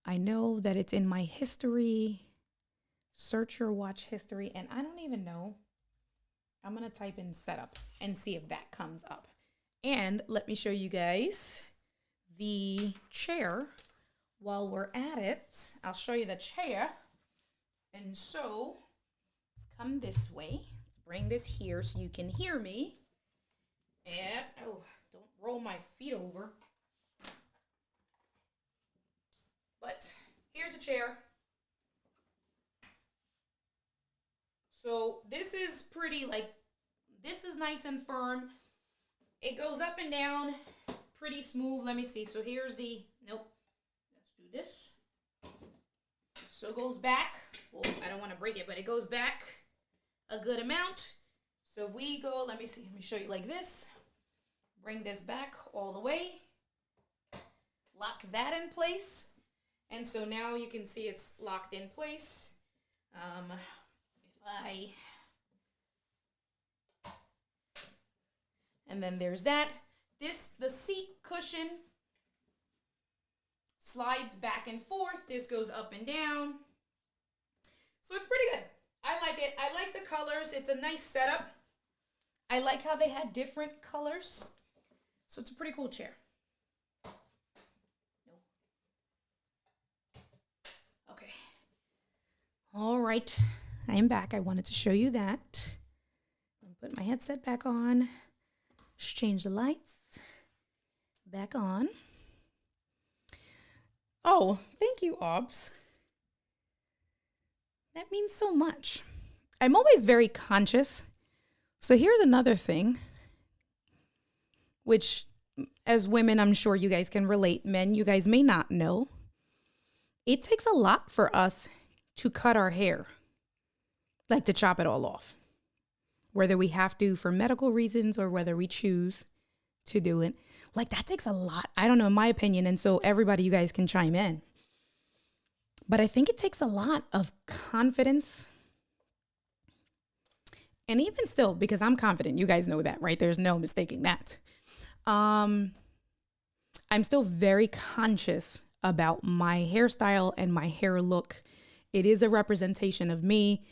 A: I know that it's in my history, search or watch history, and I don't even know. I'm going to type in setup and see if that comes up. And let me show you guys the chair while we're at it. I'll show you the chair. And so let's come this way. Let's bring this here so you can hear me. And, oh, don't roll my feet over. But here's a chair. So this is pretty, this is nice and firm. It goes up and down pretty smooth. Let me see. So here's nope. Let's do this. So it goes back. Well, I don't want to break it, but it goes back a good amount. So we go, let me show you like this. Bring this back all the way. Lock that in place. And so now you can see it's locked in place. And then there's that. The seat cushion slides back and forth. This goes up and down. So it's pretty good. I like it. I like the colors. It's a nice setup. I like how they had different colors. So it's a pretty cool chair. Okay. All right. I am back. I wanted to show you that. Put my headset back on. Just change the lights. Back on. Oh, thank you, Obs. That means so much. I'm always very conscious. So here's another thing, which as women, I'm sure you guys can relate. Men, you guys may not know. It takes a lot for us to cut our hair, like to chop it all off, whether we have to for medical reasons or whether we choose to do it. Like that takes a lot. I don't know, in my opinion. And so everybody, you guys can chime in. But I think it takes a lot of confidence. And even still, because I'm confident, you guys know that, right? There's no mistaking that. I'm still very conscious about my hairstyle and my hair look. It is a representation of me.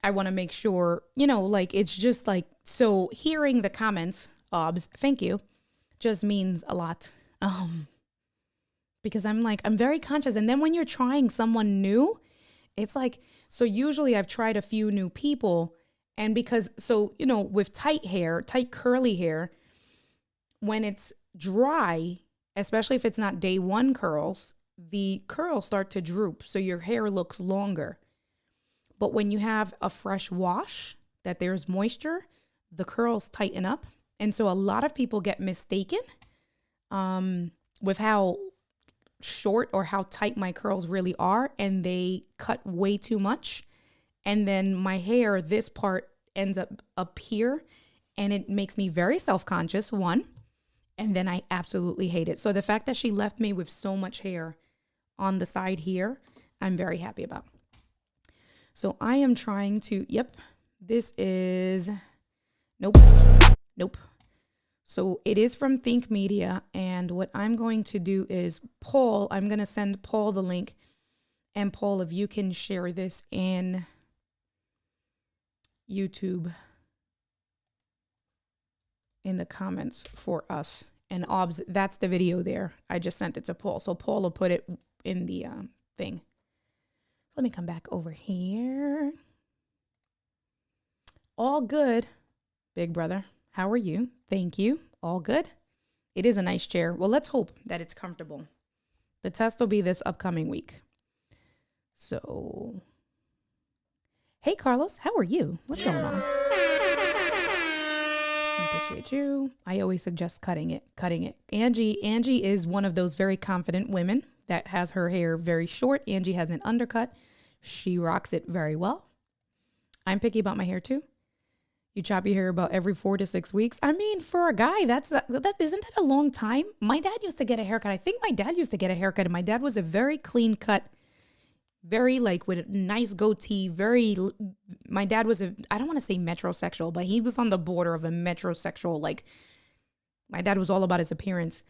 A: I want to make sure, it's just so hearing the comments, Obs, thank you, just means a lot. Because I'm very conscious. And then when you're trying someone new, it's so usually I've tried a few new people. And because, with tight curly hair, when it's dry, especially if it's not day one curls, the curls start to droop. So your hair looks longer. But when you have a fresh wash, that there's moisture, the curls tighten up. And so a lot of people get mistaken with how short or how tight my curls really are. And they cut way too much. And then my hair, this part ends up here. And it makes me very self-conscious, one. And then I absolutely hate it. So the fact that she left me with so much hair on the side here, I'm very happy about. So I am trying to, this is, nope. So it is from Think Media. And what I'm going to do is I'm going to send Paul the link. And Paul, if you can share this in YouTube in the comments for us. And Obs, that's the video there. I just sent it to Paul. So Paul will put it in the thing. Let me come back over here. All good, big brother. How are you? Thank you. All good. It is a nice chair. Well, let's hope that it's comfortable. The test will be this upcoming week. So, hey, Carlos, how are you? What's going on? I appreciate you. I always suggest cutting it. Angie is one of those very confident women that has her hair very short. Angie has an undercut. She rocks it very well. I'm picky about my hair too. You chop your hair about every 4 to 6 weeks. I mean, for a guy, isn't that a long time? My dad used to get a haircut. I think my dad used to get a haircut, and my dad was a very clean cut, very like with a nice goatee. My dad was I don't want to say metrosexual, but he was on the border of a metrosexual. Like, my dad was all about his appearance.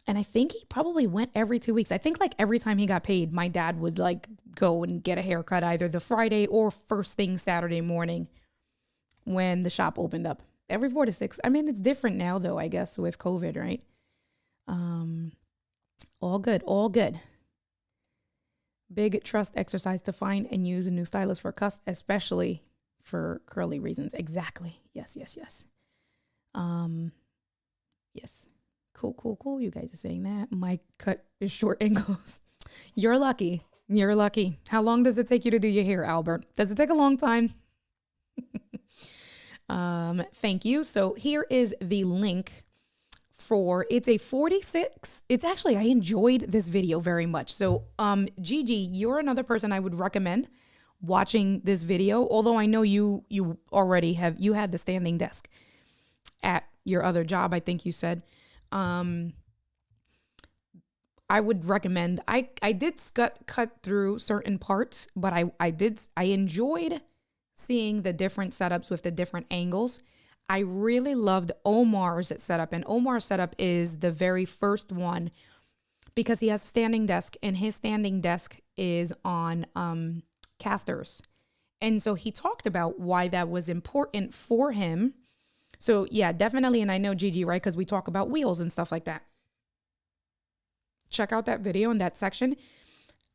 A: And I think he probably went every 2 weeks. I think like every time he got paid, my dad would like go and get a haircut either the Friday or first thing Saturday morning when the shop opened up. Every 4 to 6. I mean, it's different now though, I guess, with COVID, right? All good. Big trust exercise to find and use a new stylist for cuts, especially for curly reasons. Exactly. Yes. Yes. Cool. You guys are saying that. My cut is short angles. You're lucky. How long does it take you to do your hair, Albert? Does it take a long time? Thank you. So here is the link it's a 46. It's actually, I enjoyed this video very much. So, Gigi, you're another person I would recommend watching this video. Although I know you already had the standing desk at your other job, I think you said. I would recommend, I did cut through certain parts, but I enjoyed seeing the different setups with the different angles. I really loved Omar's setup, and Omar's setup is the very first one because he has a standing desk, and his standing desk is on casters. And so he talked about why that was important for him. So yeah, definitely. And I know Gigi, right? Because we talk about wheels and stuff like that. Check out that video in that section.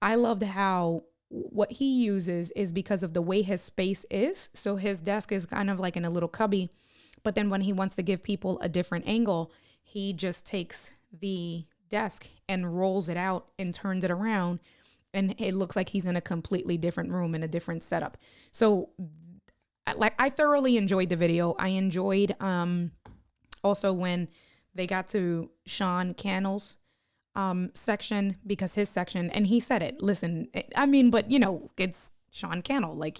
A: I loved how what he uses is because of the way his space is. So his desk is kind of like in a little cubby. But then when he wants to give people a different angle, he just takes the desk and rolls it out and turns it around. And it looks like he's in a completely different room in a different setup. So I thoroughly enjoyed the video. I enjoyed also when they got to Sean Cannell's section, because his section, and he said it, listen, I mean, but it's Sean Cannell, like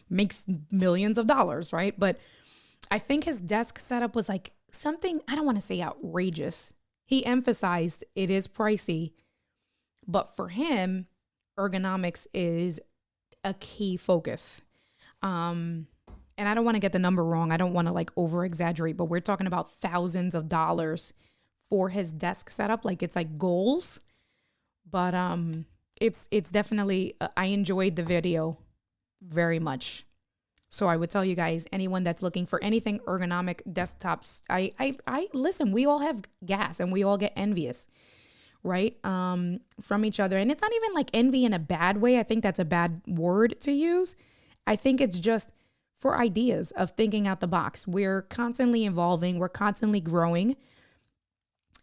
A: makes millions of dollars, right? But I think his desk setup was like something, I don't want to say outrageous. He emphasized it is pricey, but for him, ergonomics is a key focus. And I don't want to get the number wrong. I don't want to like over exaggerate, but we're talking about thousands of dollars for his desk setup. Like it's like goals, but it's definitely, I enjoyed the video very much. So I would tell you guys, anyone that's looking for anything ergonomic desktops, I listen, we all have gas and we all get envious, right? From each other. And it's not even like envy in a bad way. I think that's a bad word to use. I think it's just for ideas of thinking out the box. We're constantly evolving. We're constantly growing.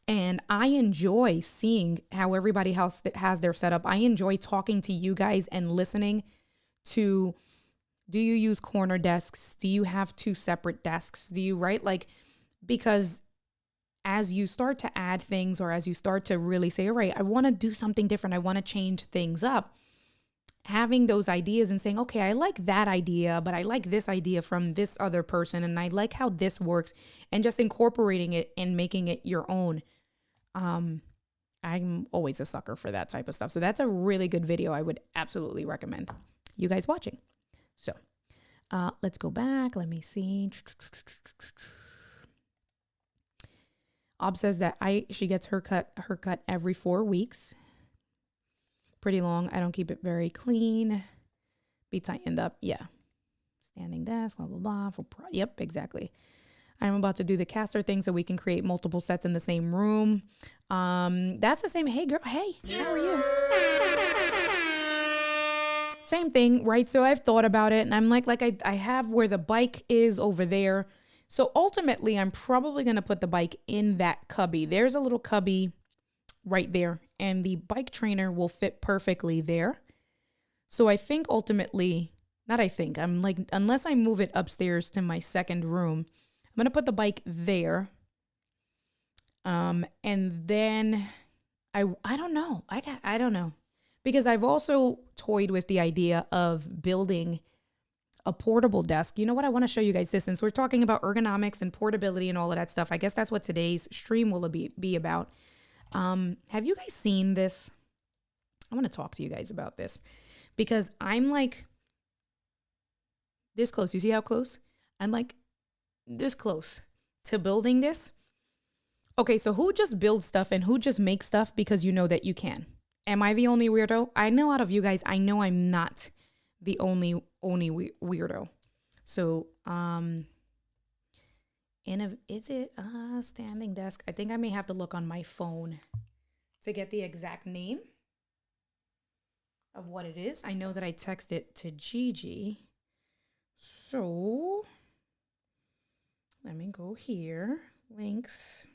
A: And I enjoy seeing how everybody else has their setup. I enjoy talking to you guys and listening to, do you use corner desks? Do you have 2 separate desks? Do you, right? Like, because as you start to add things, or as you start to really say, all right, I want to do something different. I want to change things up. Having those ideas and saying, okay, I like that idea, but I like this idea from this other person, and I like how this works, and just incorporating it and making it your own. I'm always a sucker for that type of stuff. So that's a really good video. I would absolutely recommend you guys watching. So let's go back. Let me see. Ob says that she gets her cut every 4 weeks. Pretty long. I don't keep it very clean. Be tightened up. Yeah. Standing desk, blah, blah, blah. Yep, exactly. I'm about to do the caster thing so we can create multiple sets in the same room. That's the same. Hey, girl. Hey, how are you? Same thing, right? So I've thought about it and I'm like I have where the bike is over there. So ultimately, I'm probably going to put the bike in that cubby. There's a little cubby right there, and the bike trainer will fit perfectly there. So I think ultimately, not I think, I'm like, unless I move it upstairs to my second room, I'm going to put the bike there. And then I don't know. I don't know. Because I've also toyed with the idea of building a portable desk. You know what? I want to show you guys this. Since we're talking about ergonomics and portability and all of that stuff, I guess that's what today's stream will be about. Have you guys seen this? I want to talk to you guys about this because I'm like this close. You see how close? I'm like this close to building this. Okay, so who just builds stuff and who just makes stuff because you know that you can? Am I the only weirdo? I know out of you guys, I know I'm not the only weirdo. So, is it a standing desk? I think I may have to look on my phone to get the exact name of what it is. I know that I texted it to Gigi. So, let me go here. Links.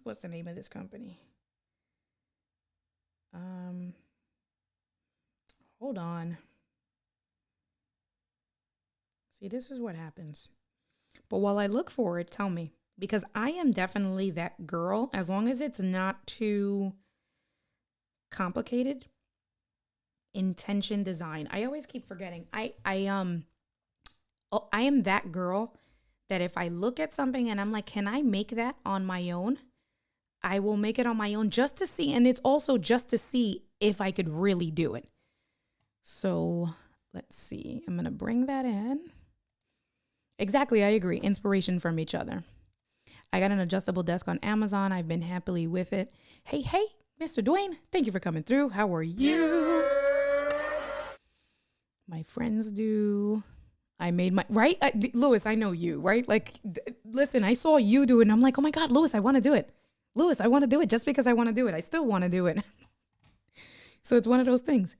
A: What's the name of this company? Hold on. See, this is what happens. But while I look for it, tell me, because I am definitely that girl, as long as it's not too complicated. Intention design. I always keep forgetting. I am that girl that if I look at something and I'm like, can I make that on my own? I will make it on my own just to see. And it's also just to see if I could really do it. So let's see. I'm going to bring that in. Exactly. I agree. Inspiration from each other. I got an adjustable desk on Amazon. I've been happily with it. Hey, Mr. Dwayne, thank you for coming through. How are you? My friends do. I made my, right? Lewis, I know you, right? Like, listen, I saw you do it and I'm like, oh my God, Lewis, I want to do it. Lewis, I want to do it just because I want to do it. I still want to do it. So it's one of those things.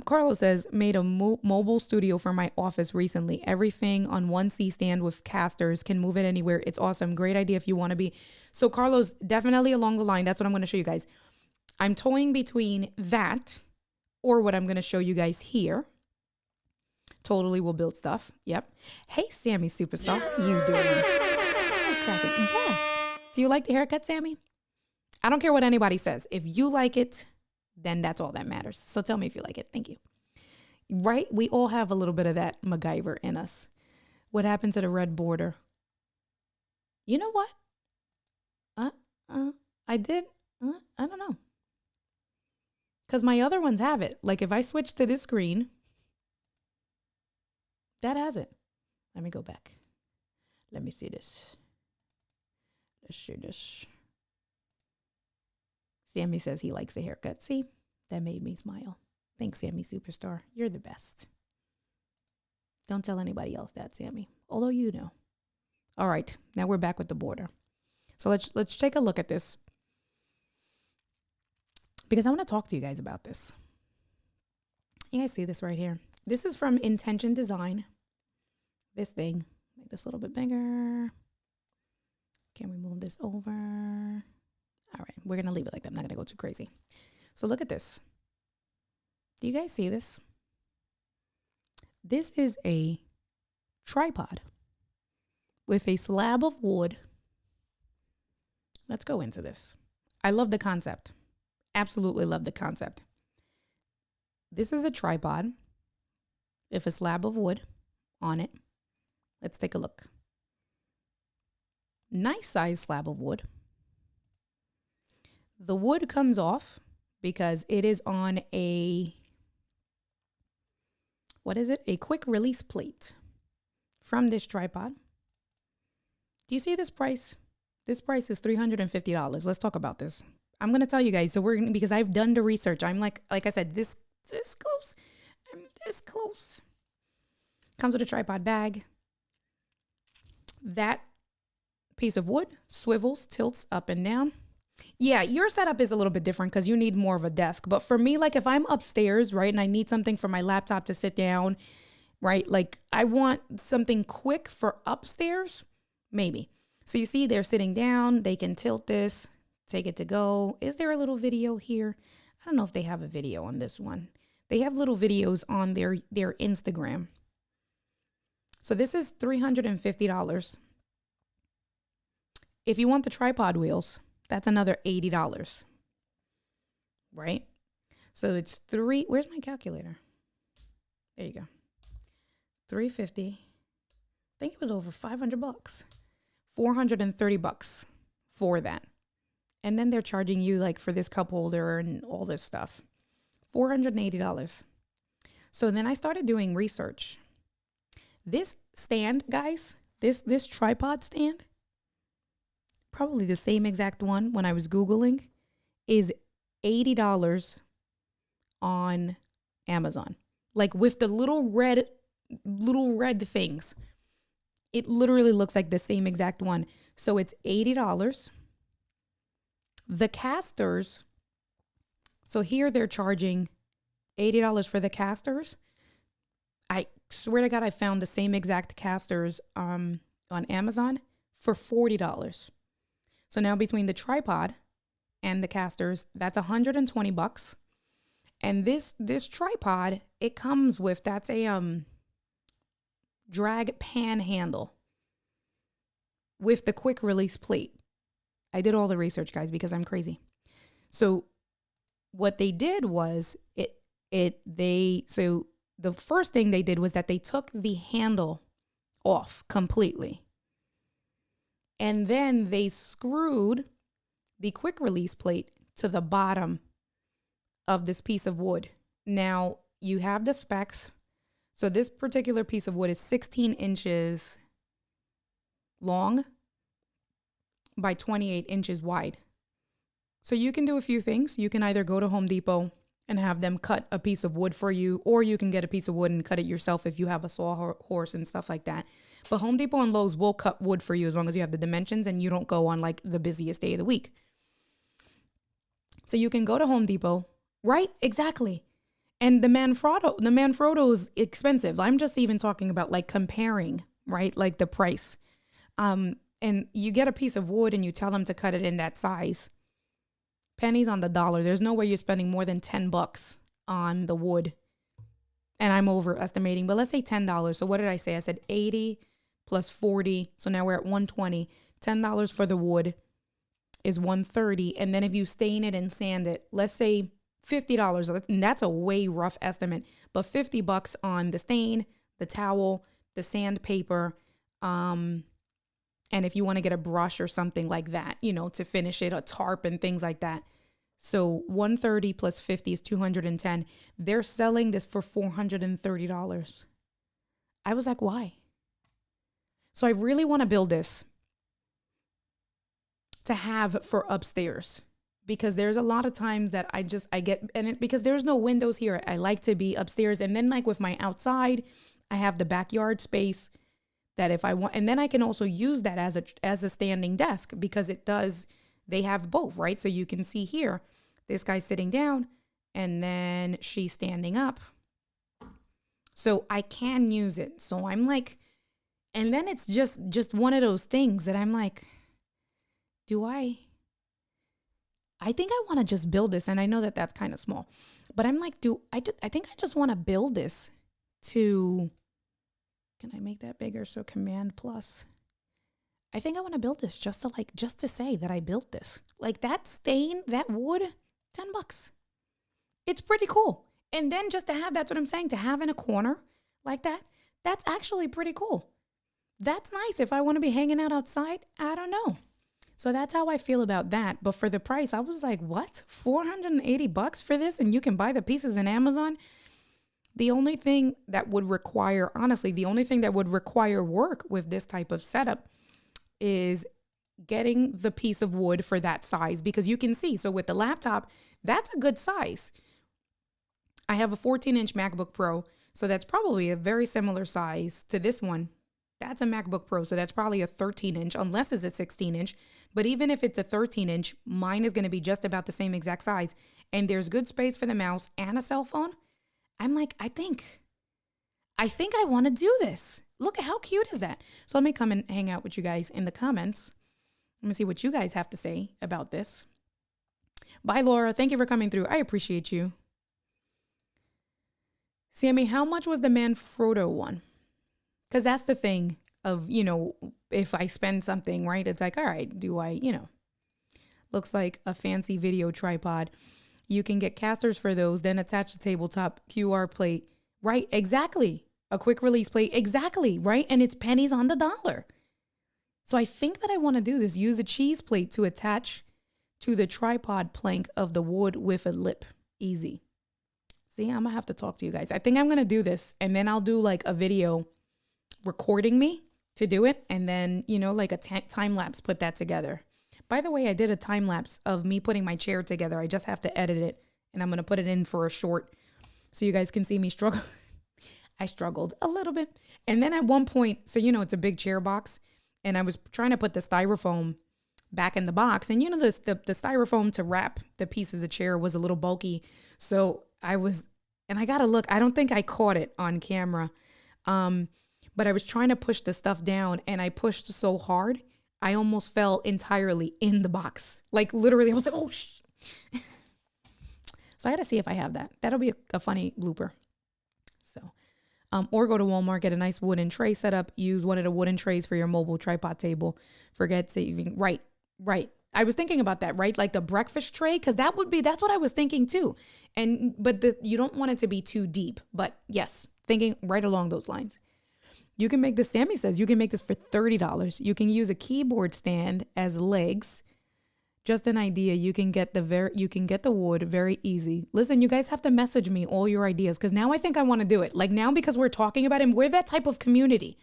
A: Carlos says, made a mobile studio for my office recently. Everything on one C-stand with casters, can move it anywhere. It's awesome. Great idea if you want to be. So Carlos, definitely along the line. That's what I'm going to show you guys. I'm toying between that or what I'm going to show you guys here. Totally will build stuff. Yep. Hey, Sammy Superstar. How you doing? Yes. Do you like the haircut, Sammy? I don't care what anybody says. If you like it, then that's all that matters. So tell me if you like it. Thank you. Right? We all have a little bit of that MacGyver in us. What happened to the red border? You know what? I did. I don't know. Because my other ones have it. Like if I switch to this screen, that has it. Let me go back. Let me see this. Let's share this. Sammy says he likes the haircut. See, that made me smile. Thanks, Sammy Superstar. You're the best. Don't tell anybody else that, Sammy. Although you know. All right, now we're back with the border. So let's take a look at this. Because I want to talk to you guys about this. You guys see this right here? This is from Intention Design. This thing. Make this a little bit bigger. Can we move this over? All right, we're going to leave it like that. I'm not going to go too crazy. So look at this. Do you guys see this? This is a tripod with a slab of wood. Let's go into this. I love the concept. Absolutely love the concept. This is a tripod with a slab of wood on it. Let's take a look. Nice size slab of wood. The wood comes off because it is on a, what is it? A quick release plate from this tripod. Do you see this price? This price is $350. Let's talk about this. I'm going to tell you guys. So because I've done the research. I'm like I said, this close. I'm this close. Comes with a tripod bag. That piece of wood swivels, tilts up and down. Yeah, your setup is a little bit different because you need more of a desk. But for me, like if I'm upstairs, right, and I need something for my laptop to sit down, right, like I want something quick for upstairs, maybe. So you see, they're sitting down, they can tilt this, take it to go. Is there a little video here? I don't know if they have a video on this one. They have little videos on their Instagram. So this is $350. If you want the tripod wheels, that's another $80, right? So it's where's my calculator? There you go. 350. I think it was over 500 bucks. 430 bucks for that. And then they're charging you like for this cup holder and all this stuff. $480. So then I started doing research. This stand, guys, this tripod stand, probably the same exact one when I was Googling, is $80 on Amazon. Like with the little red things. It literally looks like the same exact one. So it's $80. The casters, so here they're charging $80 for the casters. I swear to God, I found the same exact casters on Amazon for $40. So now between the tripod and the casters, that's 120 bucks. And this tripod, it comes with, that's a drag pan handle with the quick release plate. I did all the research, guys, because I'm crazy. So what they did was so the first thing they did was that they took the handle off completely. And then they screwed the quick release plate to the bottom of this piece of wood. Now you have the specs. So this particular piece of wood is 16 inches long by 28 inches wide. So you can do a few things. You can either go to Home Depot and have them cut a piece of wood for you, or you can get a piece of wood and cut it yourself if you have a sawhorse and stuff like that. But Home Depot and Lowe's will cut wood for you as long as you have the dimensions and you don't go on like the busiest day of the week. So you can go to Home Depot, right? Exactly. And the Manfrotto is expensive. I'm just even talking about like comparing, right? Like the price. And you get a piece of wood and you tell them to cut it in that size. Pennies on the dollar. There's no way you're spending more than $10 on the wood. And I'm overestimating, but let's say $10. So what did I say? I said 80 plus 40. So now we're at 120. $10 for the wood is 130. And then if you stain it and sand it, let's say $50. And that's a way rough estimate, but $50 on the stain, the towel, the sandpaper, and if you want to get a brush or something like that, you know, to finish it, a tarp and things like that. So 130 plus 50 is 210. They're selling this for $430. I was like, why? So I really want to build this to have for upstairs, because there's a lot of times that I get, because there's no windows here. I like to be upstairs. And then like with my outside, I have the backyard space that if I want, and then I can also use that as a standing desk, because they have both, right? So you can see here, this guy's sitting down and then she's standing up. So I can use it. So I'm like, and then it's just one of those things that I'm like, I think I want to just build this. And I know that that's kind of small, but I'm like, I think I just want to build this to, can I make that bigger? So Command plus. I think I want to build this just to say that I built this. Like that stain, that wood, $10. It's pretty cool. And then just to have, that's what I'm saying, to have in a corner like that, that's actually pretty cool. That's nice. If I want to be hanging out outside, I don't know. So that's how I feel about that. But for the price, I was like, what? $480 for this? And you can buy the pieces in Amazon? The only thing that would require, honestly, work with this type of setup is getting the piece of wood for that size, because you can see, so with the laptop, that's a good size. I have a 14-inch MacBook Pro, so that's probably a very similar size to this one That's a MacBook Pro. So that's probably a 13 inch, unless it's a 16 inch. But even if it's a 13 inch, mine is going to be just about the same exact size. And there's good space for the mouse and a cell phone. I'm like, I think I want to do this. Look at how cute is that? So let me come and hang out with you guys in the comments. Let me see what you guys have to say about this. Bye, Laura. Thank you for coming through. I appreciate you. Sammy, how much was the Manfrotto one? Because that's the thing of, if I spend something, right? It's like, all right, do I, looks like a fancy video tripod. You can get casters for those, then attach the tabletop QR plate. Right, exactly. A quick release plate, exactly, right? And it's pennies on the dollar. So I think that I want to do this. Use a cheese plate to attach to the tripod plank of the wood with a lip. Easy. See, I'm going to have to talk to you guys. I think I'm going to do this, and then I'll do like a video recording me to do it, and then, like a time lapse, put that together. By the way, I did a time lapse of me putting my chair together. I just have to edit it, and I'm going to put it in for a short so you guys can see me struggle. I struggled a little bit. And then at one point, so it's a big chair box, and I was trying to put the styrofoam back in the box, and the styrofoam to wrap the pieces of chair was a little bulky. So I gotta look, I don't think I caught it on camera. But I was trying to push the stuff down, and I pushed so hard, I almost fell entirely in the box. Like literally, I was like, oh, So I got to see if I have that. That'll be a funny blooper. So, or go to Walmart, get a nice wooden tray set up. Use one of the wooden trays for your mobile tripod table. Forget saving. Right. I was thinking about that, right? Like the breakfast tray, because that's what I was thinking too. But you don't want it to be too deep. But yes, thinking right along those lines. You can make this, Sammy says, you can make this for $30. You can use a keyboard stand as legs. Just an idea. You can get the wood very easy. Listen, you guys have to message me all your ideas, because now I think I want to do it. Like now, because we're talking about it, and we're that type of community.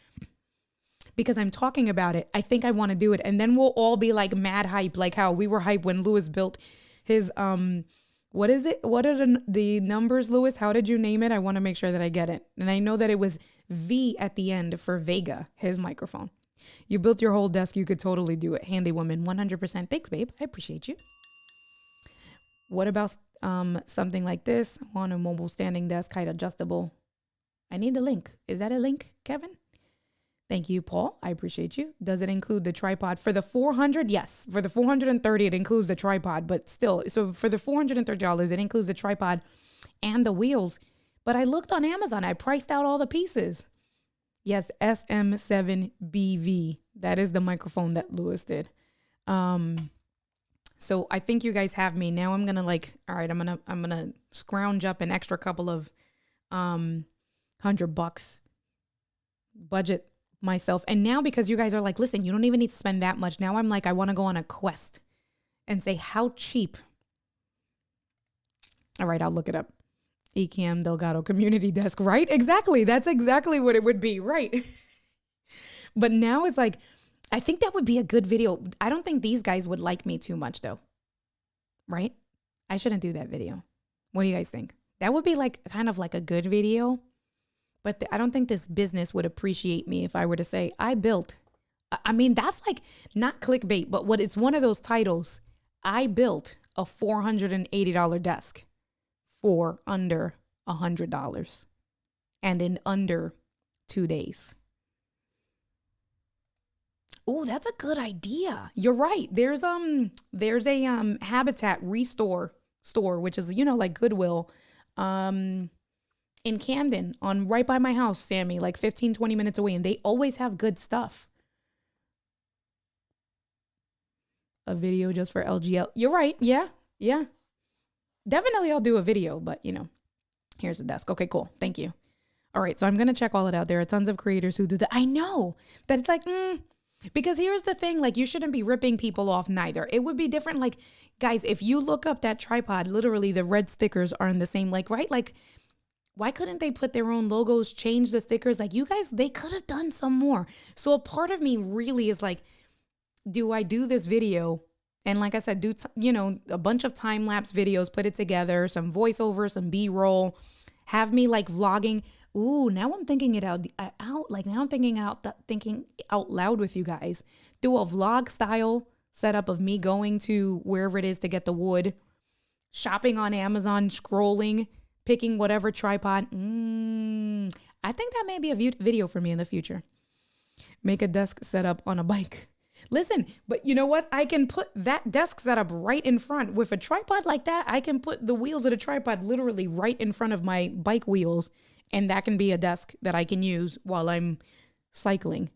A: Because I'm talking about it, I think I want to do it. And then we'll all be like mad hype, like how we were hype when Lewis built his, what is it? What are the numbers, Lewis? How did you name it? I want to make sure that I get it. And I know that it was V at the end for Vega, his microphone. You built your whole desk. You could totally do it. Handy woman, 100%. Thanks, babe. I appreciate you. What about something like this? On a mobile standing desk, height adjustable. I need the link. Is that a link, Kevin? Thank you, Paul. I appreciate you. Does it include the tripod? For the $400, yes. For the $430, it includes the tripod, but still. So for the $430, it includes the tripod and the wheels. But I looked on Amazon. I priced out all the pieces. Yes, SM7BV. That is the microphone that Lewis did. So I think you guys have me. Now I'm gonna all right, I'm gonna scrounge up an extra couple of $100 budget myself. And now, because you guys are like, listen, you don't even need to spend that much. Now I'm like, I want to go on a quest and say, how cheap? All right, I'll look it up. Ecamm Delgado community desk, right? Exactly. That's exactly what it would be, right? But now it's like, I think that would be a good video. I don't think these guys would like me too much though, right? I shouldn't do that video. What do you guys think? That would be like kind of like a good video, but I don't think this business would appreciate me if I were to say, I built. I mean, that's like not clickbait, but it's one of those titles. I built a $480 desk for under $100 and in under 2 days. Oh, that's a good idea. You're right. There's a Habitat Restore store, which is, like Goodwill, in Camden, right by my house, Sammy, like 15-20 minutes away, and they always have good stuff. A video just for LGL. You're right. Yeah. Definitely I'll do a video, but here's the desk. Okay, cool. Thank you. All right, so I'm going to check all it out. There are tons of creators who do that. I know that it's like, because here's the thing, like you shouldn't be ripping people off neither. It would be different. Like, guys, if you look up that tripod, literally the red stickers are in the same, right? Like, why couldn't they put their own logos, change the stickers? Like, you guys, they could have done some more. So a part of me really is like, do I do this video? And like I said, do, a bunch of time-lapse videos, put it together, some voiceover, some B-roll, have me like vlogging. Ooh, now I'm thinking it like now I'm thinking out loud with you guys. Do a vlog style setup of me going to wherever it is to get the wood, shopping on Amazon, scrolling, picking whatever tripod. I think that may be a video for me in the future. Make a desk setup on a bike. Listen, but you know what? I can put that desk setup right in front. With a tripod like that, I can put the wheels of the tripod literally right in front of my bike wheels. And that can be a desk that I can use while I'm cycling.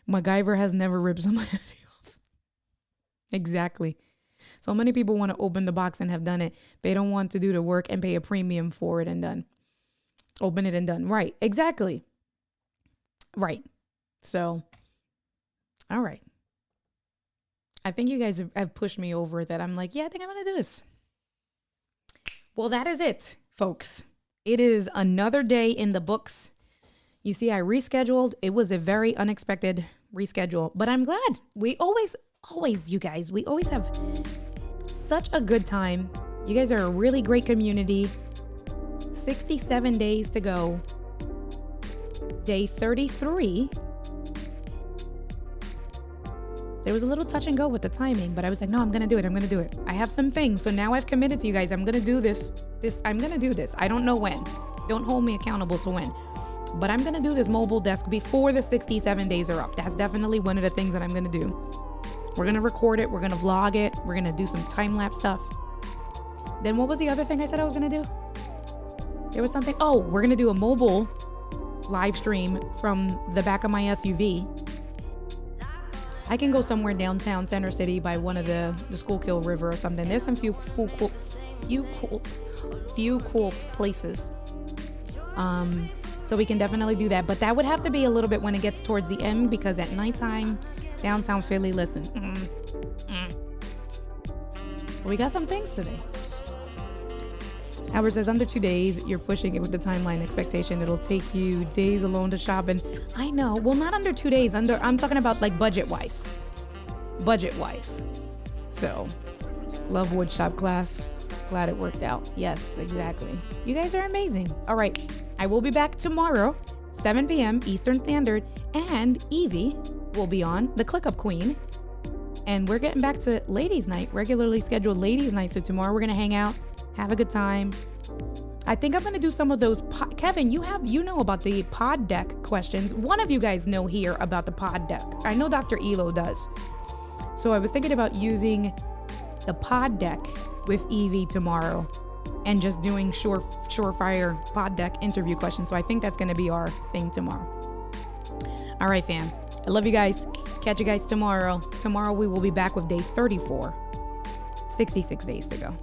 A: MacGyver has never ripped somebody off. Exactly. So many people want to open the box and have done it. They don't want to do the work and pay a premium for it and done. Open it and done. Right. Exactly. Right. So, all right. I think you guys have pushed me over that. I'm like, yeah, I think I'm going to do this. Well, that is it, folks. It is another day in the books. You see, I rescheduled. It was a very unexpected reschedule, but I'm glad. We always, you guys, we always have such a good time. You guys are a really great community. 67 days to go. Day 33. There was a little touch and go with the timing, but I was like, no, I'm going to do it. I have some things. So now I've committed to you guys. I'm going to do this. I'm going to do this. I don't know when. Don't hold me accountable to when. But I'm going to do this mobile desk before the 67 days are up. That's definitely one of the things that I'm going to do. We're going to record it. We're going to vlog it. We're going to do some time-lapse stuff. Then what was the other thing I said I was going to do? There was something. Oh, we're going to do a mobile live stream from the back of my SUV. I can go somewhere downtown Center City by one of the Schuylkill River or something. There's some few cool places. So we can definitely do that. But that would have to be a little bit when it gets towards the end, because at nighttime, downtown Philly, listen. We got some things today. Albert says, under 2 days, you're pushing it with the timeline expectation. It'll take you days alone to shop. And I know, well, not under 2 days. I'm talking about like budget-wise. So, love wood shop class. Glad it worked out. Yes, exactly. You guys are amazing. All right. I will be back tomorrow, 7 p.m. Eastern Standard. And Evie will be on, the ClickUp Queen. And we're getting back to Ladies Night, regularly scheduled Ladies Night. So tomorrow we're going to hang out. Have a good time. I think I'm going to do some of those. Kevin, you know about the pod deck questions. One of you guys know here about the pod deck. I know Dr. Elo does. So I was thinking about using the pod deck with Evie tomorrow and just doing surefire pod deck interview questions. So I think that's going to be our thing tomorrow. All right, fam. I love you guys. Catch you guys tomorrow. Tomorrow we will be back with day 34. 66 days to go.